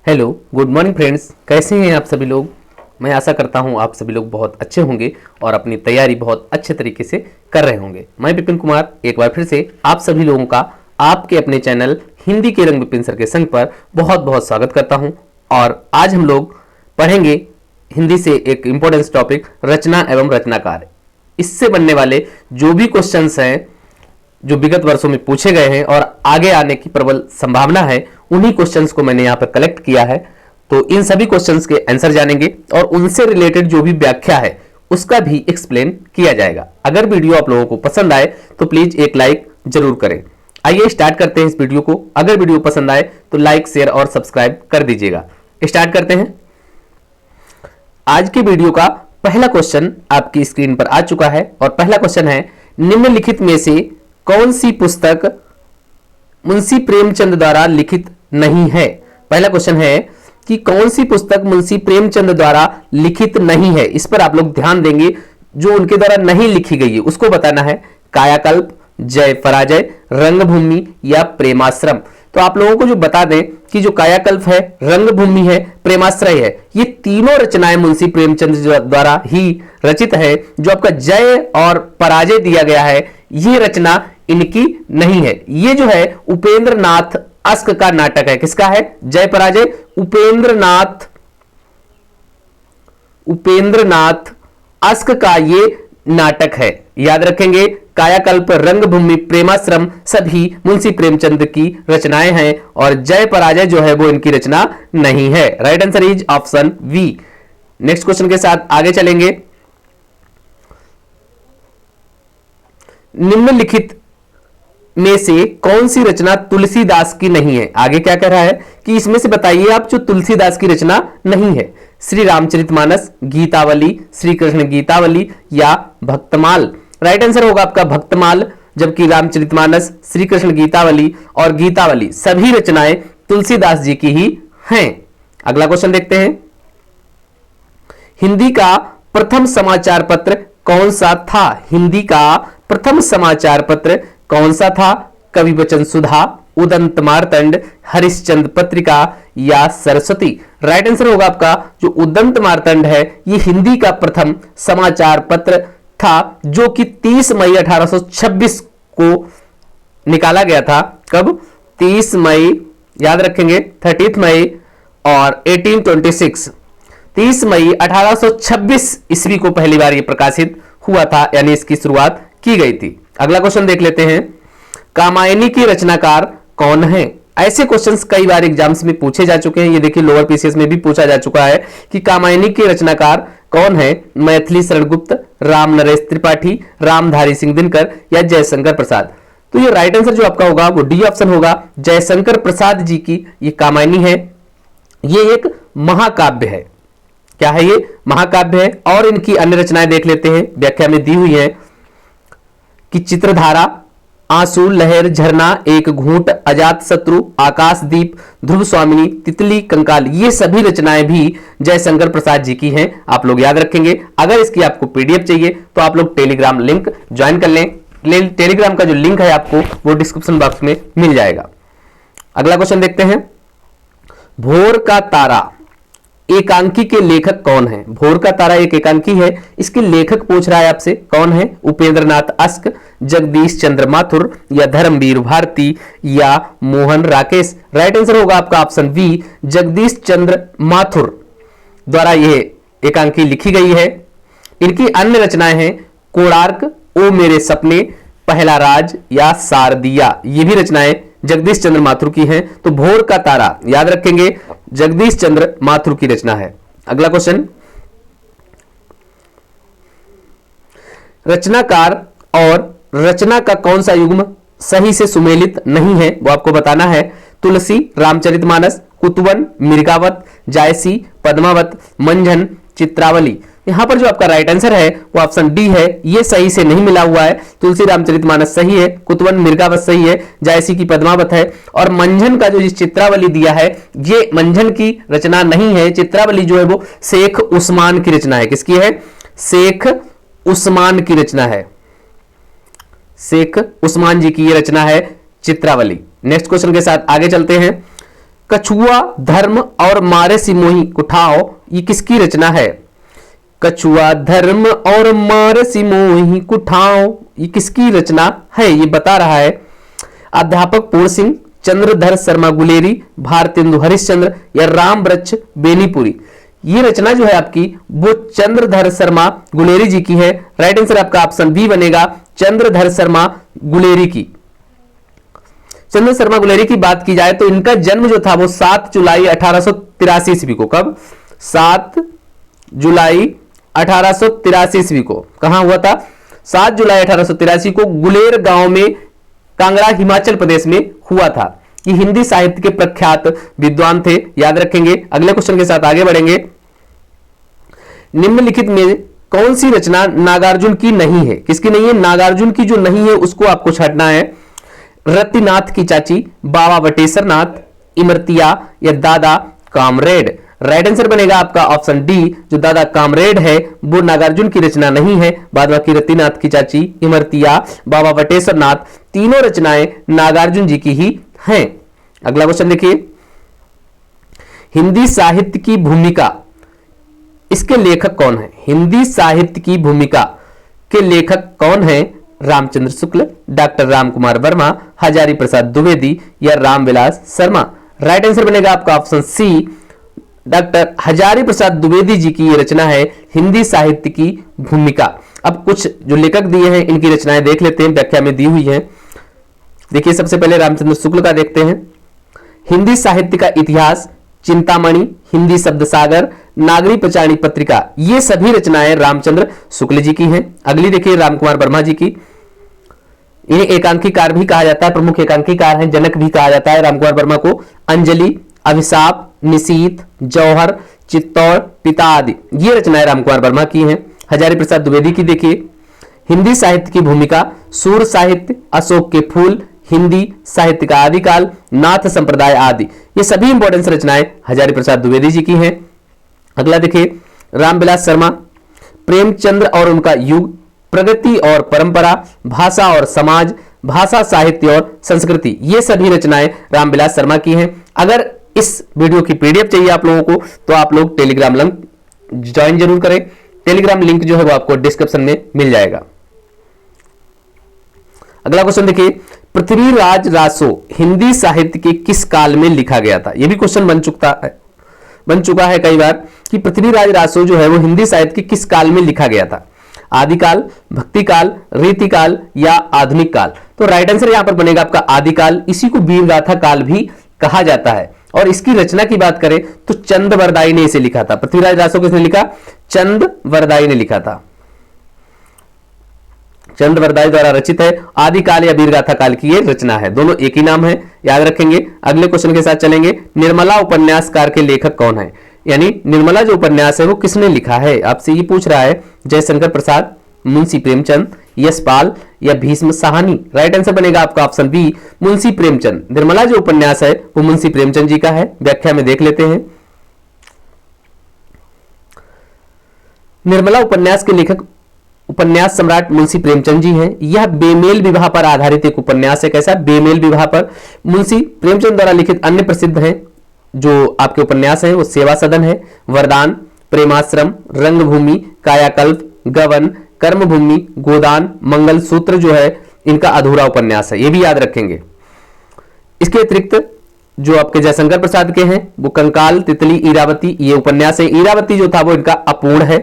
Hello, good morning friends. कैसे हैं आप सभी लोग। मैं आशा करता हूं आप सभी लोग बहुत अच्छे होंगे और अपनी तैयारी बहुत अच्छे तरीके से कर रहे होंगे। मैं विपिन कुमार एक बार फिर से आप सभी लोगों का आपके अपने चैनल हिंदी के रंग विपिन सर के संग पर बहुत बहुत स्वागत करता हूं। और आज हम लोग पढ़ेंगे हिंदी से एक इंपॉर्टेंट टॉपिक रचना एवं रचनाकार। इससे बनने वाले जो भी क्वेश्चंस हैं जो विगत वर्षों में पूछे गए हैं और आगे आने की प्रबल संभावना है, उन्हीं क्वेश्चंस को मैंने यहाँ पर कलेक्ट किया है। तो इन सभी क्वेश्चंस के आंसर जानेंगे और उनसे रिलेटेड जो भी व्याख्या है उसका भी एक्सप्लेन किया जाएगा। अगर वीडियो आप लोगों को पसंद आए तो प्लीज एक लाइक जरूर करें। आइए स्टार्ट करते हैं इस वीडियो को। अगर वीडियो पसंद आए तो लाइक, शेयर और सब्सक्राइब कर दीजिएगा। स्टार्ट करते हैं। आज के वीडियो का पहला क्वेश्चन आपकी स्क्रीन पर आ चुका है और पहला क्वेश्चन है, निम्नलिखित में से कौन सी पुस्तक मुंशी प्रेमचंद द्वारा लिखित नहीं है। पहला क्वेश्चन है कि कौन सी पुस्तक मुंशी प्रेमचंद द्वारा लिखित नहीं है। इस पर आप लोग ध्यान देंगे, जो उनके द्वारा नहीं लिखी गई है उसको बताना है। कायाकल्प, जय पराजय, रंगभूमि या प्रेमाश्रम। तो आप लोगों को जो बता दें कि जो कायाकल्प है, रंगभूमि है, प्रेमाश्रय है, ये तीनों रचनाएं मुंशी प्रेमचंद द्वारा ही रचित है। जो आपका जय और पराजय दिया गया है ये रचना इनकी नहीं है। ये जो है उपेंद्र नाथ अस्क का नाटक है। किसका है? जय पराजय उपेंद्र नाथ अस्क का ये नाटक है। याद रखेंगे, कायाकल्प, रंगभूमि, प्रेमाश्रम सभी मुंशी प्रेमचंद की रचनाएं हैं और जय पराजय जो है वो इनकी रचना नहीं है। Right answer is option B. Next question के साथ आगे चलेंगे। निम्नलिखित में से कौन सी रचना तुलसीदास की नहीं है। आगे क्या कह रहा है कि इसमें से बताइए आप जो तुलसीदास की रचना नहीं है। श्री रामचरितमानस, गीतावली, श्री कृष्ण गीतावली या भक्तमाल। राइट आंसर होगा आपका भक्तमाल, जबकि रामचरितमानस, श्री कृष्ण गीतावली और गीतावली सभी रचनाएं तुलसीदास जी की ही हैं। अगला क्वेश्चन देखते हैं। हिंदी का प्रथम समाचार पत्र कौन सा था। हिंदी का प्रथम समाचार पत्र कौन सा था? कवि वचन सुधा, उदंत मार्तंड, हरिश्चंद्र पत्रिका या सरस्वती। राइट आंसर होगा आपका जो उदंत मार्तंड है, ये हिंदी का प्रथम समाचार पत्र था, जो कि 30 मई 1826 को निकाला गया था। कब? 30 मई, याद रखेंगे 30 मई और 1826। 30 मई 1826 ईस्वी को पहली बार ये प्रकाशित हुआ था, यानी इसकी शुरुआत की गई थी। अगला क्वेश्चन देख लेते हैं। कामायनी की रचनाकार कौन है। ऐसे क्वेश्चंस कई बार एग्जाम्स में पूछे जा चुके हैं। ये देखिए लोअर पीसीएस में भी पूछा जा चुका है कि कामायनी की रचनाकार कौन है। मैथिली शरण गुप्त, राम नरेश त्रिपाठी, रामधारी सिंह दिनकर या जयशंकर प्रसाद। तो ये राइट आंसर जो आपका होगा वो डी ऑप्शन होगा, जयशंकर प्रसाद जी की ये कामायनी है। ये एक महाकाव्य है। क्या है ये? महाकाव्य है। और इनकी अन्य रचनाएं देख लेते हैं, व्याख्या में दी हुई है कि चित्रधारा, आंसू, लहर, झरना, एक घूंट, अजात शत्रु, आकाशदीप, ध्रुव स्वामिनी, तितली, कंकाल, ये सभी रचनाएं भी जयशंकर प्रसाद जी की हैं। आप लोग याद रखेंगे। अगर इसकी आपको पीडीएफ चाहिए तो आप लोग टेलीग्राम लिंक ज्वाइन कर लें। टेलीग्राम का जो लिंक है आपको वो डिस्क्रिप्शन बॉक्स में मिल जाएगा। अगला क्वेश्चन देखते हैं। भोर का तारा एकांकी के लेखक कौन है। भोर का तारा एक एकांकी है, इसके लेखक पूछ रहा है आपसे कौन है। उपेंद्र नाथ अस्क, जगदीश चंद्र माथुर या धर्मवीर भारती या मोहन राकेश। राइट आंसर होगा आपका ऑप्शन बी, जगदीश चंद्र माथुर द्वारा यह एकांकी लिखी गई है। इनकी अन्य रचनाएं हैं कोणार्क, ओ मेरे सपने, पहला राज या सारदिया। ये भी रचनाएं जगदीश चंद्र माथुर की हैं। तो भोर का तारा याद रखेंगे जगदीश चंद्र माथुर की रचना है। अगला क्वेश्चन। रचनाकार और रचना का कौन सा युग्म सही से सुमेलित नहीं है वो आपको बताना है। तुलसी, रामचरितमानस, कुतुवन, मिर्गावत, जायसी, पद्मावत, मंझन, चित्रावली। यहां पर जो आपका राइट आंसर है वो ऑप्शन डी है। ये सही से नहीं मिला हुआ है। तुलसी रामचरितमानस सही है, कुतुवन मिर्गावत सही है, जायसी की पद्मावत है और मंझन का जो चित्रावली दिया है ये मंझन की रचना नहीं है। चित्रावली जो है वो शेख उस्मान की रचना है। किसकी है? शेख उस्मान की रचना है। शेख उस्मान जी की ये रचना है चित्रावली। नेक्स्ट क्वेश्चन के साथ आगे चलते हैं। कछुआ धर्म और मारे सिमोही कुठाओ, ये किसकी रचना है? कछुआ धर्म और मारे सिमोही कुठाओ, ये किसकी रचना है? ये बता रहा है अध्यापक पूर्ण सिंह, चंद्रधर शर्मा गुलेरी, भारतेंदु हरिश्चंद्र या राम वृक्ष बेनीपुरी। ये रचना जो है आपकी वो चंद्रधर शर्मा गुलेरी जी की है। राइट आंसर आपका ऑप्शन बी बनेगा, चंद्रधर शर्मा गुलेरी की। चंद्र शर्मा गुलेरी की बात की जाए तो इनका जन्म जो था वो 7 जुलाई 1883 ईस्वी को, कब? 7 जुलाई 1883 ईस्वी को कहां हुआ था? 7 जुलाई 1883 को गुलेर गांव में, कांगड़ा हिमाचल प्रदेश में हुआ था। ये हिंदी साहित्य के प्रख्यात विद्वान थे, याद रखेंगे। अगले क्वेश्चन के साथ आगे बढ़ेंगे। निम्नलिखित में कौन सी रचना नागार्जुन की नहीं है? किसकी नहीं है? नागार्जुन की जो नहीं है उसको आपको छांटना है। रतिनाथ की चाची, बाबा वटेश्वर नाथ, इमरतिया या दादा कामरेड। राइट आंसर बनेगा आपका ऑप्शन डी, जो दादा कामरेड है वो नागार्जुन की रचना नहीं है। बाद बाकी रतिनाथ की चाची, इमरतिया, बाबा वटेश्वर नाथ, तीनों रचनाएं नागार्जुन जी की ही हैं। अगला क्वेश्चन देखिए, हिंदी साहित्य की भूमिका, इसके लेखक कौन है? हिंदी साहित्य की भूमिका के लेखक कौन है? रामचंद्र शुक्ल, डॉक्टर रामकुमार वर्मा, हजारी प्रसाद द्विवेदी या रामविलास शर्मा। राइट आंसर बनेगा आपका option C, doctor Hazari Prasad Dwivedi ji की ये रचना है हिंदी साहित्य की भूमिका। अब कुछ जो लेखक दिए हैं इनकी रचनाएं देख लेते हैं, व्याख्या में दी हुई है। देखिए सबसे पहले रामचंद्र शुक्ल का देखते हैं। हिंदी साहित्य का इतिहास, चिंतामणि, हिंदी शब्द सागर, नागरी पचाणी पत्रिका, ये सभी रचनाएं रामचंद्र शुक्ल जी की हैं। अगली देखिए रामकुमार वर्मा जी की, इन्हें एकांकीकार भी कहा जाता है, प्रमुख एकांकीकार हैं, जनक भी कहा जाता है रामकुमार वर्मा को। अंजलि, अभिशाप, निशीथ, जौहर, चित्तौड़, पिता आदि ये रचनाएं रामकुमार वर्मा की हैं। हजारी प्रसाद द्विवेदी की देखिए, हिंदी साहित्य की भूमिका, सूर साहित्य, अशोक के फूल, हिंदी साहित्य का आदिकाल, नाथ संप्रदाय आदि, ये सभी इंपॉर्टेंट रचनाएं हजारी प्रसाद द्विवेदी जी की हैं। अगला देखिए रामविलास शर्मा, प्रेमचंद्र और उनका युग, प्रगति और परंपरा, भाषा और समाज, भाषा साहित्य और संस्कृति, ये सभी रचनाएं रामविलास शर्मा की हैं। अगर इस वीडियो की पीडीएफ चाहिए आप लोगों को तो आप लोग टेलीग्राम लिंक ज्वाइन जरूर करें। टेलीग्राम लिंक जो है वो आपको डिस्क्रिप्शन में मिल जाएगा। अगला क्वेश्चन देखिए, पृथ्वीराज रासो हिंदी साहित्य के किस काल में लिखा गया था? यह भी क्वेश्चन बन चुका है कई बार कि पृथ्वीराज रासो जो है वो हिंदी साहित्य के किस काल में लिखा गया था? आदिकाल, भक्तिकाल, रीतिकाल या आधुनिक काल? तो राइट आंसर यहां पर बनेगा आपका आदिकाल। इसी को वीर गाथा काल भी कहा जाता है। और इसकी रचना की बात करें तो चंद वरदाई ने इसे लिखा था। पृथ्वीराज रासो किसने लिखा? चंद वरदाई ने लिखा था। चंद वरदाई द्वारा रचित है। आदिकाल या वीरगाथा काल की ये रचना है, दोनों एक ही नाम है, याद रखेंगे। अगले क्वेश्चन के साथ चलेंगे। निर्मला उपन्यासकार के लेखक कौन है? यानी निर्मला जो उपन्यास है वो किसने लिखा है? आपसे ये पूछ रहा है। जयशंकर प्रसाद, मुंशी प्रेमचंद, यशपाल या भीष्म साहनी? राइट आंसर बनेगा आपका ऑप्शन बी, मुंशी प्रेमचंद। निर्मला जो उपन्यास है वो मुंशी प्रेमचंद जी का है। व्याख्या में देख लेते हैं। निर्मला उपन्यास के लेखक उपन्यास सम्राट मुंशी प्रेमचंद जी हैं। यह बेमेल विवाह पर आधारित एक उपन्यास है। कैसा? बेमेल विवाह पर। मुंशी प्रेमचंद द्वारा लिखित अन्य प्रसिद्ध हैं जो आपके उपन्यास हैं वो सेवा सदन है, वरदान, प्रेमाश्रम, रंगभूमि, कायाकल्प, गवन, कर्मभूमि, गोदान, मंगल सूत्र जो है इनका अधूरा उपन्यास है, ये भी याद रखेंगे। इसके अतिरिक्त जो आपके जयशंकर प्रसाद के हैं वो कंकाल, तितली, ईरावती ये उपन्यास है। ईरावती जो था वो इनका अपूर्ण है।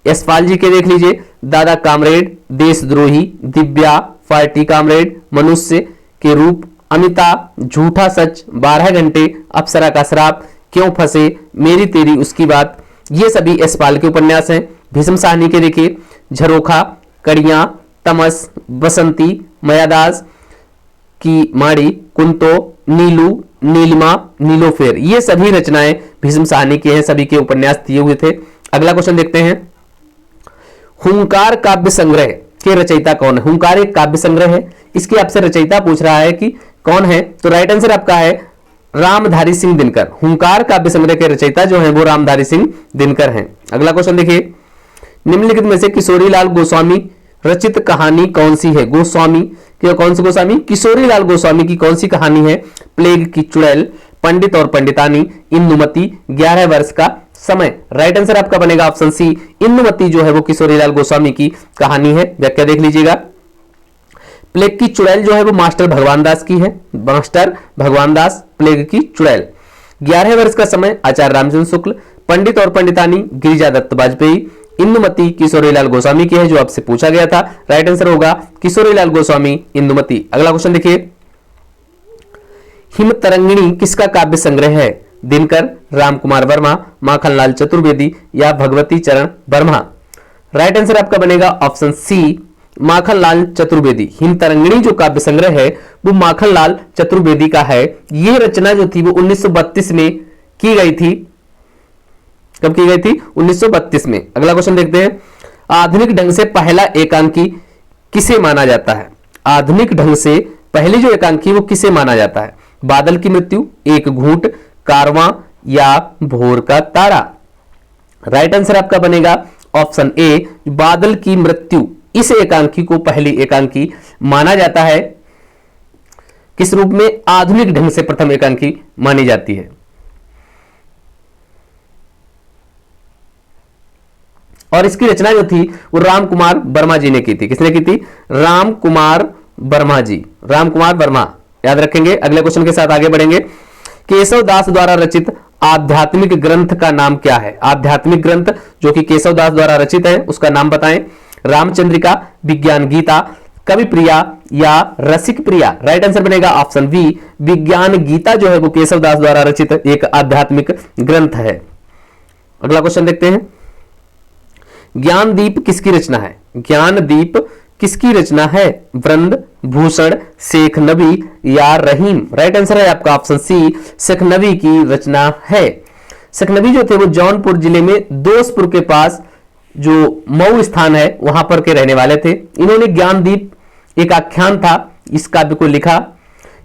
यशपाल जी के देख लीजिए, दादा कामरेड, देशद्रोही, दिव्या, पार्टी कामरेड, मनुष्य के रूप, अमिता, झूठा सच, 12 घंटे, अप्सरा का श्राप, क्यों फंसे, मेरी तेरी उसकी बात, ये सभी यशपाल के उपन्यास हैं। भीष्म साहनी के देखिए, झरोखा, कड़ियां, तमस, बसंती, मयादास की माड़ी, कुंतो, नीलू, नीलिमा, नीलोफेर, ये सभी रचनाएं भीष्म साहनी के हैं। सभी के उपन्यास दिए हुए थे। अगला क्वेश्चन देखते हैं। हुंकार काव्य संग्रह के रचयिता कौन है? हुंकार एक काव्य संग्रह है, इसके आपसे रचयिता पूछ रहा है कि कौन है, तो राइट आंसर आपका है रामधारी सिंह दिनकर। हुंकार काव्य संग्रह के रचयिता जो है वो रामधारी सिंह दिनकर हैं। अगला क्वेश्चन देखिए, निम्नलिखित में से किशोरीलाल गोस्वामी रचित कहानी कौन सी है? गोस्वामी की कौन सी गोस्वामी? किशोरीलाल गोस्वामी की कौन सी कहानी है? प्लेग की चुड़ैल, पंडित और पंडितानी, इंदुमती, 11 वर्ष का समय। राइट आंसर आपका बनेगा ऑप्शन सी, इंदुमती जो है वो किशोरीलाल गोस्वामी की कहानी है। व्याख्या देख लीजिएगा। प्लेग की चुड़ैल जो है वो मास्टर भगवान दास की है, मास्टर भगवान दास, प्लेग की चुड़ैल। 11 वर्ष का समय आचार्य रामचंद्र शुक्ल, पंडित और पंडितानी गिरिजा दत्त वाजपेयी, इंदुमती किशोरीलाल गोस्वामी की है जो आपसे पूछा गया था। राइट आंसर होगा किशोरीलाल गोस्वामी, इंदुमती। अगला क्वेश्चन देखिए, हिमतरंगिणी किसका काव्य संग्रह है? दिनकर, रामकुमार वर्मा, माखनलाल चतुर्वेदी या भगवती चरण वर्मा। राइट आंसर आपका बनेगा ऑप्शन सी, माखनलाल चतुर्वेदी। हिमतरंगिणी जो काव्य संग्रह है वो माखनलाल चतुर्वेदी का है। यह रचना जो थी वो 1932 में की गई थी। कब की गई थी? 1932 में। अगला क्वेश्चन देखते हैं, आधुनिक ढंग से पहला एकांकी किसे माना जाता है? आधुनिक ढंग से पहली जो एकांकी वो किसे माना जाता है? बादल की मृत्यु, एक घूंट, कारवां या भोर का तारा। राइट आंसर आपका बनेगा ऑप्शन ए, बादल की मृत्यु। इस एकांकी को पहली एकांकी माना जाता है। किस रूप में? आधुनिक ढंग से प्रथम एकांकी मानी जाती है। और इसकी रचना जो थी वो रामकुमार वर्मा जी ने की थी। किसने की थी? रामकुमार वर्मा जी, रामकुमार वर्मा, याद रखेंगे। अगले क्वेश्चन के साथ आगे बढ़ेंगे। केशव दास द्वारा रचित आध्यात्मिक ग्रंथ का नाम क्या है? आध्यात्मिक ग्रंथ जो कि केशव दास द्वारा रचित है उसका नाम बताएं। रामचंद्रिका, विज्ञान गीता, कवि प्रिया या रसिक प्रिया। राइट आंसर बनेगा ऑप्शन बी, विज्ञान गीता जो है वो केशव दास द्वारा रचित एक आध्यात्मिक ग्रंथ है। अगला क्वेश्चन देखते हैं, ज्ञानदीप किसकी रचना है? ज्ञानदीप किसकी रचना है? वृंद, भूषण, शेख नबी या रहीम। राइट आंसर है आपका ऑप्शन सी, शेख नबी की रचना है। शेख नबी जो थे वो जौनपुर जिले में दोस्तपुर के पास जो मऊ स्थान है वहां पर के रहने वाले थे। इन्होंने ज्ञानदीप एक आख्यान था इस काव्य को लिखा,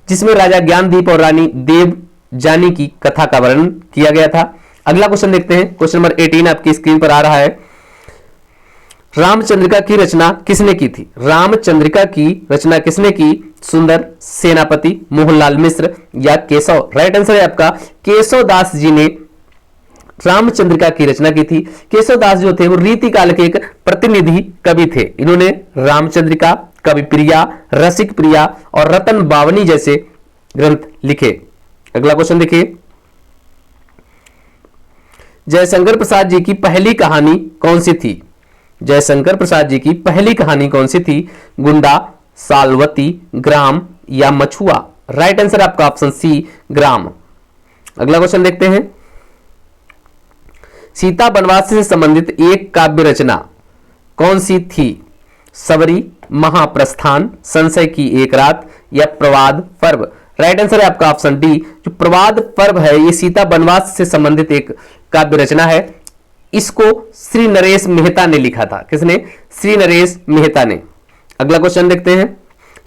जिसमें राजा ज्ञानदीप और रानी देवजानी की कथा का वर्णन किया गया था। अगला क्वेश्चन देखते हैं, क्वेश्चन नंबर 18 आपकी स्क्रीन पर आ रहा है। रामचंद्रिका की रचना किसने की थी? रामचंद्रिका की रचना किसने की? सुंदर, सेनापति, मोहनलाल मिश्र या केशव। राइट आंसर है आपका केशव दास जी ने रामचंद्रिका की रचना की थी। केशव दास जो थे वो रीतिकाल के एक प्रतिनिधि कवि थे। इन्होंने रामचंद्रिका, कवि प्रिया, रसिक प्रिया और रतन बावनी जैसे ग्रंथ लिखे। अगला क्वेश्चन देखिए, जयशंकर प्रसाद जी की पहली कहानी कौन सी थी? जयशंकर प्रसाद जी की पहली कहानी कौन सी थी? गुंडा, सालवती, ग्राम या मछुआ। राइट आंसर आपका ऑप्शन सी, ग्राम। अगला क्वेश्चन देखते हैं, सीता बनवास से संबंधित एक काव्य रचना कौन सी थी? सबरी, महाप्रस्थान, संशय की एक रात या प्रवाद पर्व। राइट आंसर है आपका ऑप्शन डी, जो प्रवाद पर्व है ये सीता बनवास से संबंधित एक काव्य रचना है। इसको श्री नरेश मेहता ने लिखा था। किसने? श्री नरेश मेहता ने। अगला क्वेश्चन देखते हैं,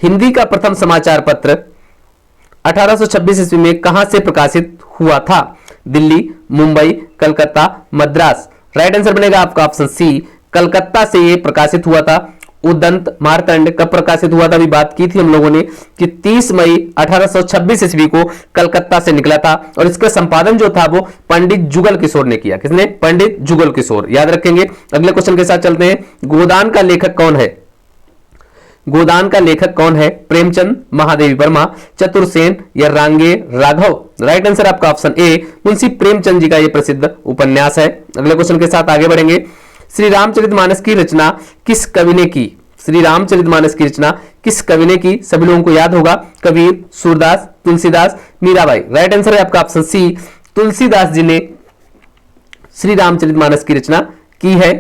हिंदी का प्रथम समाचार पत्र 1826 ईस्वी में कहां से प्रकाशित हुआ था? दिल्ली, मुंबई, कलकत्ता, मद्रास। राइट आंसर बनेगा आपका ऑप्शन सी, कलकत्ता से यह प्रकाशित हुआ था। उदंत मार्तंड कब प्रकाशित हुआ था? अभी बात की थी हम लोगों ने कि 30 मई 1826 ईस्वी को कलकत्ता से निकला था और इसका संपादन जो था वो पंडित जुगल किशोर ने किया। किसने? पंडित जुगल किशोर, याद रखेंगे। अगले क्वेश्चन के साथ चलते हैं, गोदान का लेखक कौन है? गोदान का लेखक कौन है? प्रेमचंद, महादेवी वर्मा, चतुरसेन या रांगे राघव। राइट आंसर आपका ऑप्शन ए, मुंशी प्रेमचंद जी का यह प्रसिद्ध उपन्यास है। अगले क्वेश्चन के साथ आगे बढ़ेंगे, श्री रामचरितमानस की रचना किस कवि ने की? श्री रामचरितमानस की रचना किस कवि ने की? सभी लोगों को याद होगा, कबीर, सूरदास, तुलसीदास, मीराबाई। राइट आंसर है आपका ऑप्शन सी, तुलसीदास जी ने श्री रामचरितमानस की रचना की है।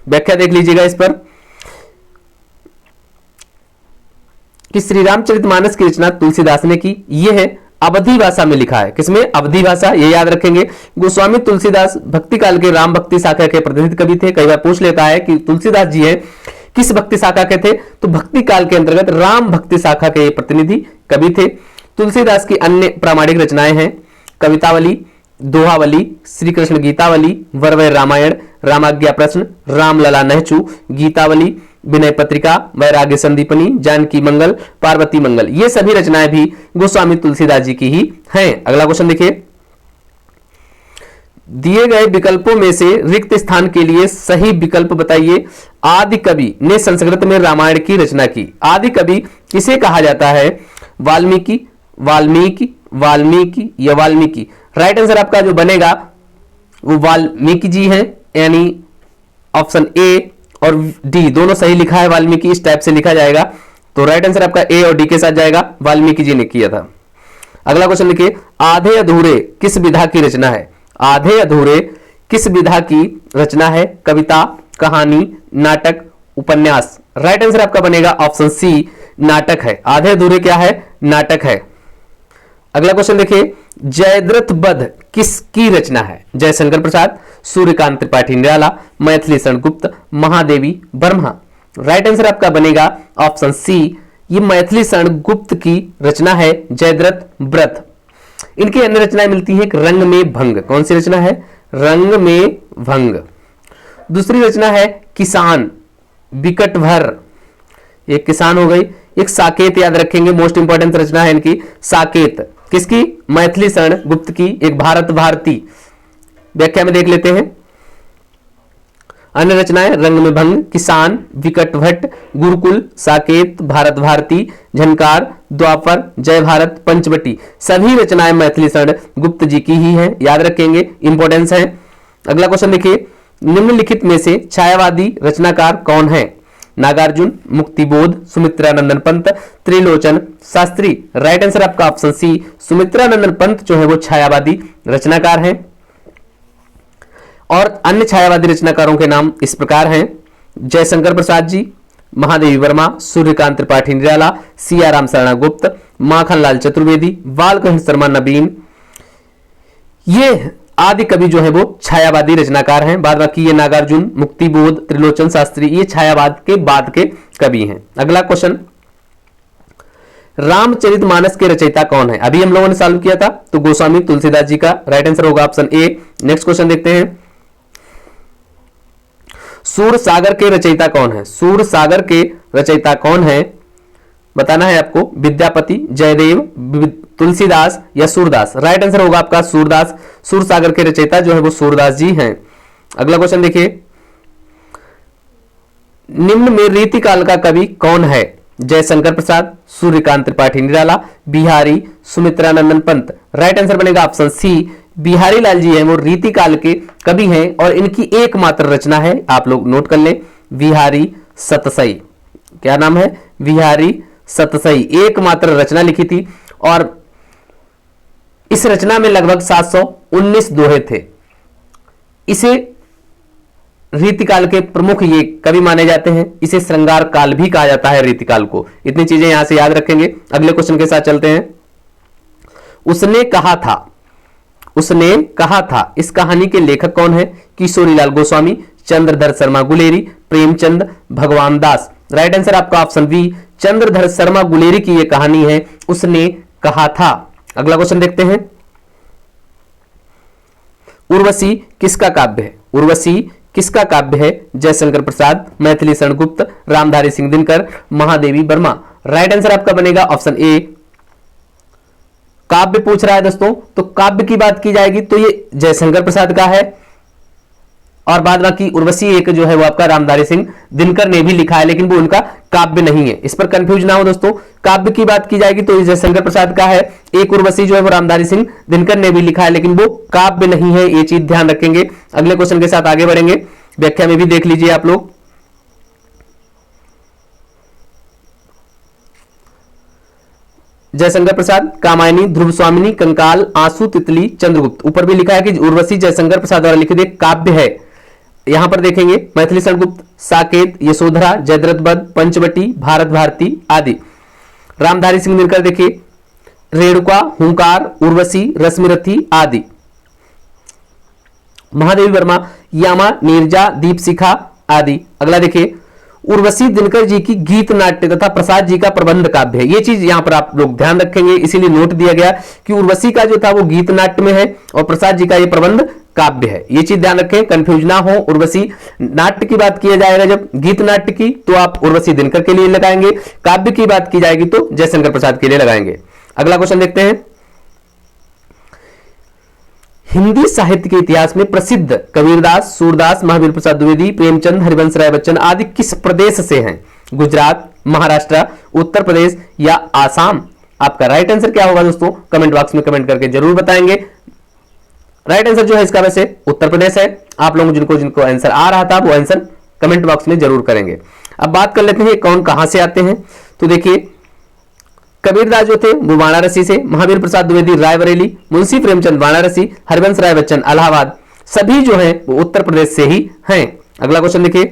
व्याख्या देख लीजिएगा इस पर कि श्री रामचरितमानस की रचना तुलसीदास ने की। यह है अवधी भाषा में लिखा है। किसमें? अवधी भाषा, ये याद रखेंगे। गोस्वामी तुलसीदास भक्ति काल के राम भक्ति शाखा के प्रतिनिधि कवि थे। कई बार पूछ लेता है कि तुलसीदास जी है किस भक्ति शाखा के थे, तो भक्ति काल के अंतर्गत राम भक्ति शाखा के प्रतिनिधि कवि थे। तुलसीदास की अन्य प्रामाणिक रचनाएं हैं कवितावली, दोहावली, श्री कृष्ण गीतावली, वरवय रामायण, रामाज्ञा प्रश्न, रामलला नहचू, गीतावली, विनय पत्रिका, वैराग्य संदीपनी, जानकी मंगल, पार्वती मंगल, ये सभी रचनाएं भी गोस्वामी तुलसीदास जी की ही हैं। अगला क्वेश्चन देखिए, दिए गए विकल्पों में से रिक्त स्थान के लिए सही विकल्प बताइए। आदि कवि ने संस्कृत में रामायण की रचना की। आदि कवि किसे कहा जाता है? वाल्मीकि, वाल्मीकि, वाल्मीकि या वाल्मीकि। राइट आंसर आपका जो बनेगा वो वाल्मीकि जी हैं, यानी ऑप्शन ए और डी दोनों सही लिखा है। वाल्मीकि इस टाइप से लिखा जाएगा, तो राइट आंसर आपका ए और डी के साथ जाएगा, वाल्मीकि जी ने किया था। अगला क्वेश्चन लिखिए, आधे अधूरे किस विधा की रचना है? आधे अधूरे किस विधा की रचना है? कविता, कहानी, नाटक, उपन्यास। राइट आंसर आपका बनेगा ऑप्शन सी, नाटक है। आधे अधूरे क्या है? नाटक है। अगला क्वेश्चन देखिए, जयद्रथ वध किसकी रचना है? जयशंकर प्रसाद, सूर्यकांत त्रिपाठी निराला, मैथिली शरण गुप्त, महादेवी वर्मा। राइट आंसर आपका बनेगा ऑप्शन सी, ये मैथिली शरण गुप्त की रचना है, जयद्रथ व्रत। इनकी अन्य रचनाएं मिलती हैं, रंग में भंग। कौन सी रचना है? रंग में भंग। दूसरी रचना है किसान, विकट भर, एक किसान हो गई। एक साकेत याद रखेंगे, मोस्ट इंपॉर्टेंट रचना है इनकी, साकेत। किसकी? मैथिली शरण गुप्त की, एक भारत भारती। व्याख्या में देख लेते हैं। अन्य रचनाएं, रंग में भंग, किसान, विकट भट्ट, गुरुकुल, साकेत, भारत भारती, झनकार, द्वापर, जय भारत, पंचवटी। सभी रचनाएं मैथिली शरण गुप्त जी की ही हैं, याद रखेंगे, इंपॉर्टेंस है। अगला क्वेश्चन देखिए, निम्नलिखित में से छायावादी रचनाकार कौन है? नागार्जुन, मुक्तिबोध, सुमित्रानंदन पंत, त्रिलोचन शास्त्री। राइट आंसर आपका ऑप्शन सी, सुमित्रानंदन पंत जो है वो छायावादी रचनाकार हैं। और अन्य छायावादी रचनाकारों के नाम इस प्रकार हैं, जयशंकर प्रसाद जी, महादेवी वर्मा, सूर्यकांत त्रिपाठी निराला, सियाराम शरणा गुप्त, माखनलाल चतुर्वेदी, बालकृष्ण शर्मा नवीन। ये आदि कवि जो है वो छायावादी रचनाकार हैं। बाद बाकी ये नागार्जुन, मुक्तिबोध, त्रिलोचन शास्त्री, ये छायावाद के बाद के कवि हैं। अगला क्वेश्चन, रामचरितमानस के रचयिता कौन है? अभी हम लोगों ने सॉल्व किया था, तो गोस्वामी तुलसीदास जी का राइट आंसर होगा ऑप्शन ए। नेक्स्ट क्वेश्चन देखते हैं, सूर सागर के रचयिता कौन है? सूर सागर के रचयिता कौन है बताना है आपको। विद्यापति, जयदेव, तुलसीदास या सूरदास। राइट आंसर होगा आपका सूरदास। सूर सागर के रचयिता जो है वो सूरदास जी हैं। अगला क्वेश्चन देखिए, निम्न में रीतिकाल का कवि कौन है? जयशंकर प्रसाद, सूर्यकांत त्रिपाठी निराला, बिहारी, सुमित्रानंदन पंत। राइट आंसर बनेगा ऑप्शन सी, बिहारी लाल जी हैं वो रीतिकाल के कवि हैं और इनकी एकमात्र रचना है, आप लोग नोट कर लें, बिहारी सतसई। क्या नाम है? बिहारी सतसई। एकमात्र रचना लिखी थी और इस रचना में लगभग 719 दोहे थे। इसे रीतिकाल के प्रमुख ये कवि माने जाते हैं। इसे श्रृंगार काल भी कहा जाता है रीतिकाल को। इतनी चीजें यहां से याद रखेंगे। अगले क्वेश्चन के साथ चलते हैं। उसने कहा था, उसने कहा था, इस कहानी के लेखक कौन है? किशोरीलाल गोस्वामी, चंद्रधर शर्मा गुलेरी, प्रेमचंद, भगवान दास। राइट आंसर आपका ऑप्शन बी, चंद्रधर शर्मा गुलेरी की यह कहानी है, उसने कहा था। अगला क्वेश्चन देखते हैं, उर्वशी किसका काव्य है? उर्वशी किसका काव्य है? जयशंकर प्रसाद, मैथिली शरण गुप्त, रामधारी सिंह दिनकर, महादेवी वर्मा। राइट आंसर आपका बनेगा ऑप्शन ए। काव्य पूछ रहा है दोस्तों, तो काव्य की बात की जाएगी तो ये जयशंकर प्रसाद का है और बाद बाकी उर्वशी एक जो है वो आपका रामधारी सिंह दिनकर ने भी लिखा है, लेकिन वो उनका काव्य नहीं है। इस पर कंफ्यूज ना हो दोस्तों, काव्य की बात की जाएगी तो ये जयशंकर प्रसाद का है। एक उर्वशी जो है वो रामधारी सिंह दिनकर ने भी लिखा है, लेकिन वो काव्य नहीं है, ये चीज ध्यान रखेंगे। अगले क्वेश्चन के साथ आगे बढ़ेंगे, व्याख्या में भी देख लीजिए आप लोग। जयशंकर प्रसाद, कामायनी, ध्रुव स्वामिनी, कंकाल, आंसू, तितली, चंद्रगुप्त। ऊपर भी लिखा है कि उर्वशी जयशंकर प्रसाद द्वारा लिखित एक काव्य है। यहां पर देखेंगे मैथिली शरण गुप्त, साकेत, यशोधरा, जयद्रथ वध, पंचवटी, भारत भारती आदि। रामधारी सिंह दिनकर देखिए रेणुका, हुंकार, उर्वशी, रश्मिरथी आदि। महादेवी वर्मा, यामा, नीरजा, दीपशिखा आदि। अगला देखिए उर्वशी दिनकर जी की गीत नाट्य तथा प्रसाद जी का प्रबंध काव्य है। ये चीज यहां पर आप लोग ध्यान रखेंगे, इसीलिए नोट दिया गया कि उर्वशी का जो था वो गीत नाट्य में है और प्रसाद जी का ये प्रबंध काव्य है। ये चीज ध्यान रखें, कंफ्यूज ना हो। उर्वशी नाट्य की बात किया जाएगा जब गीत नाट्य की, तो आप उर्वशी दिनकर के लिए लगाएंगे। काव्य की बात की जाएगी तो जयशंकर प्रसाद के लिए लगाएंगे। अगला क्वेश्चन देखते हैं। हिंदी साहित्य के इतिहास में प्रसिद्ध कबीरदास, सूरदास, महावीर प्रसाद द्विवेदी, प्रेमचंद, हरिवंश राय बच्चन आदि किस प्रदेश से हैं? गुजरात, महाराष्ट्र, उत्तर प्रदेश या आसाम? आपका राइट आंसर क्या होगा दोस्तों? कमेंट बॉक्स में कमेंट करके जरूर बताएंगे। राइट आंसर जो है इसका वैसे उत्तर प्रदेश है। आप लोगों जिनको आंसर आ रहा था वो आंसर कमेंट बॉक्स में जरूर करेंगे। अब बात कर लेते हैं कौन कहां से आते हैं। तो देखिए, कबीरदास जो थे वो वाराणसी से, महावीर प्रसाद द्विवेदी रायबरेली, मुंशी प्रेमचंद वाराणसी, हरिवंश राय बच्चन इलाहाबाद, सभी जो है वो उत्तर प्रदेश से ही हैं। अगला क्वेश्चन देखिए,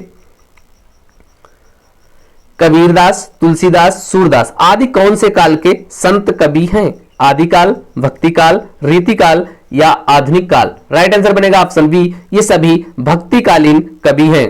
कबीरदास, तुलसीदास, सूरदास आदि कौन से काल के संत कवि हैं? आदिकाल, भक्तिकाल, रीतिकाल या आधुनिक काल? राइट आंसर बनेगा ऑप्शन बी, ये सभी भक्तिकालीन कवि हैं।